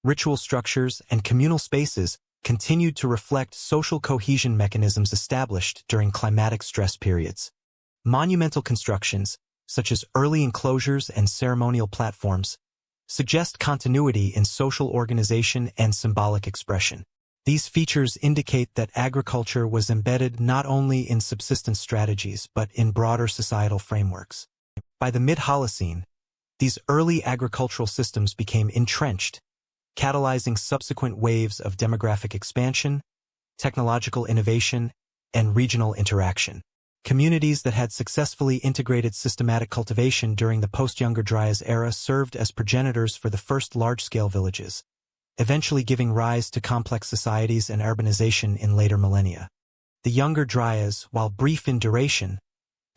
[SPEAKER 1] ritual structures, and communal spaces continued to reflect social cohesion mechanisms established during climatic stress periods. Monumental constructions, such as early enclosures and ceremonial platforms, suggest continuity in social organization and symbolic expression. These features indicate that agriculture was embedded not only in subsistence strategies but in broader societal frameworks. By the mid-Holocene, these early agricultural systems became entrenched, catalyzing subsequent waves of demographic expansion, technological innovation, and regional interaction. Communities that had successfully integrated systematic cultivation during the post-Younger Dryas era served as progenitors for the first large-scale villages, eventually giving rise to complex societies and urbanization in later millennia. The Younger Dryas, while brief in duration,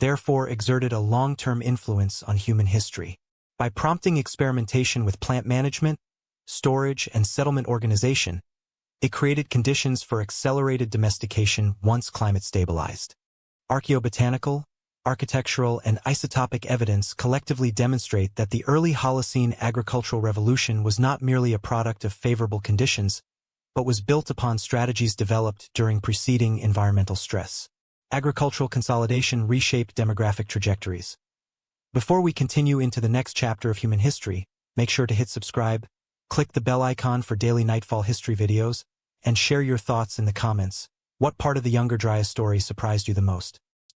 [SPEAKER 1] therefore exerted a long-term influence on human history. By prompting experimentation with plant management, storage, and settlement organization, it created conditions for accelerated domestication once climate stabilized. Archaeobotanical, architectural, and isotopic evidence collectively demonstrate that the early Holocene agricultural revolution was not merely a product of favorable conditions, but was built upon strategies developed during preceding environmental stress. Agricultural consolidation reshaped demographic trajectories. Before we continue into the next chapter of human history, make sure to hit subscribe, click the bell icon for daily Nightfall history videos, and share your thoughts in the comments. What part of the Younger Dryas story surprised you the most?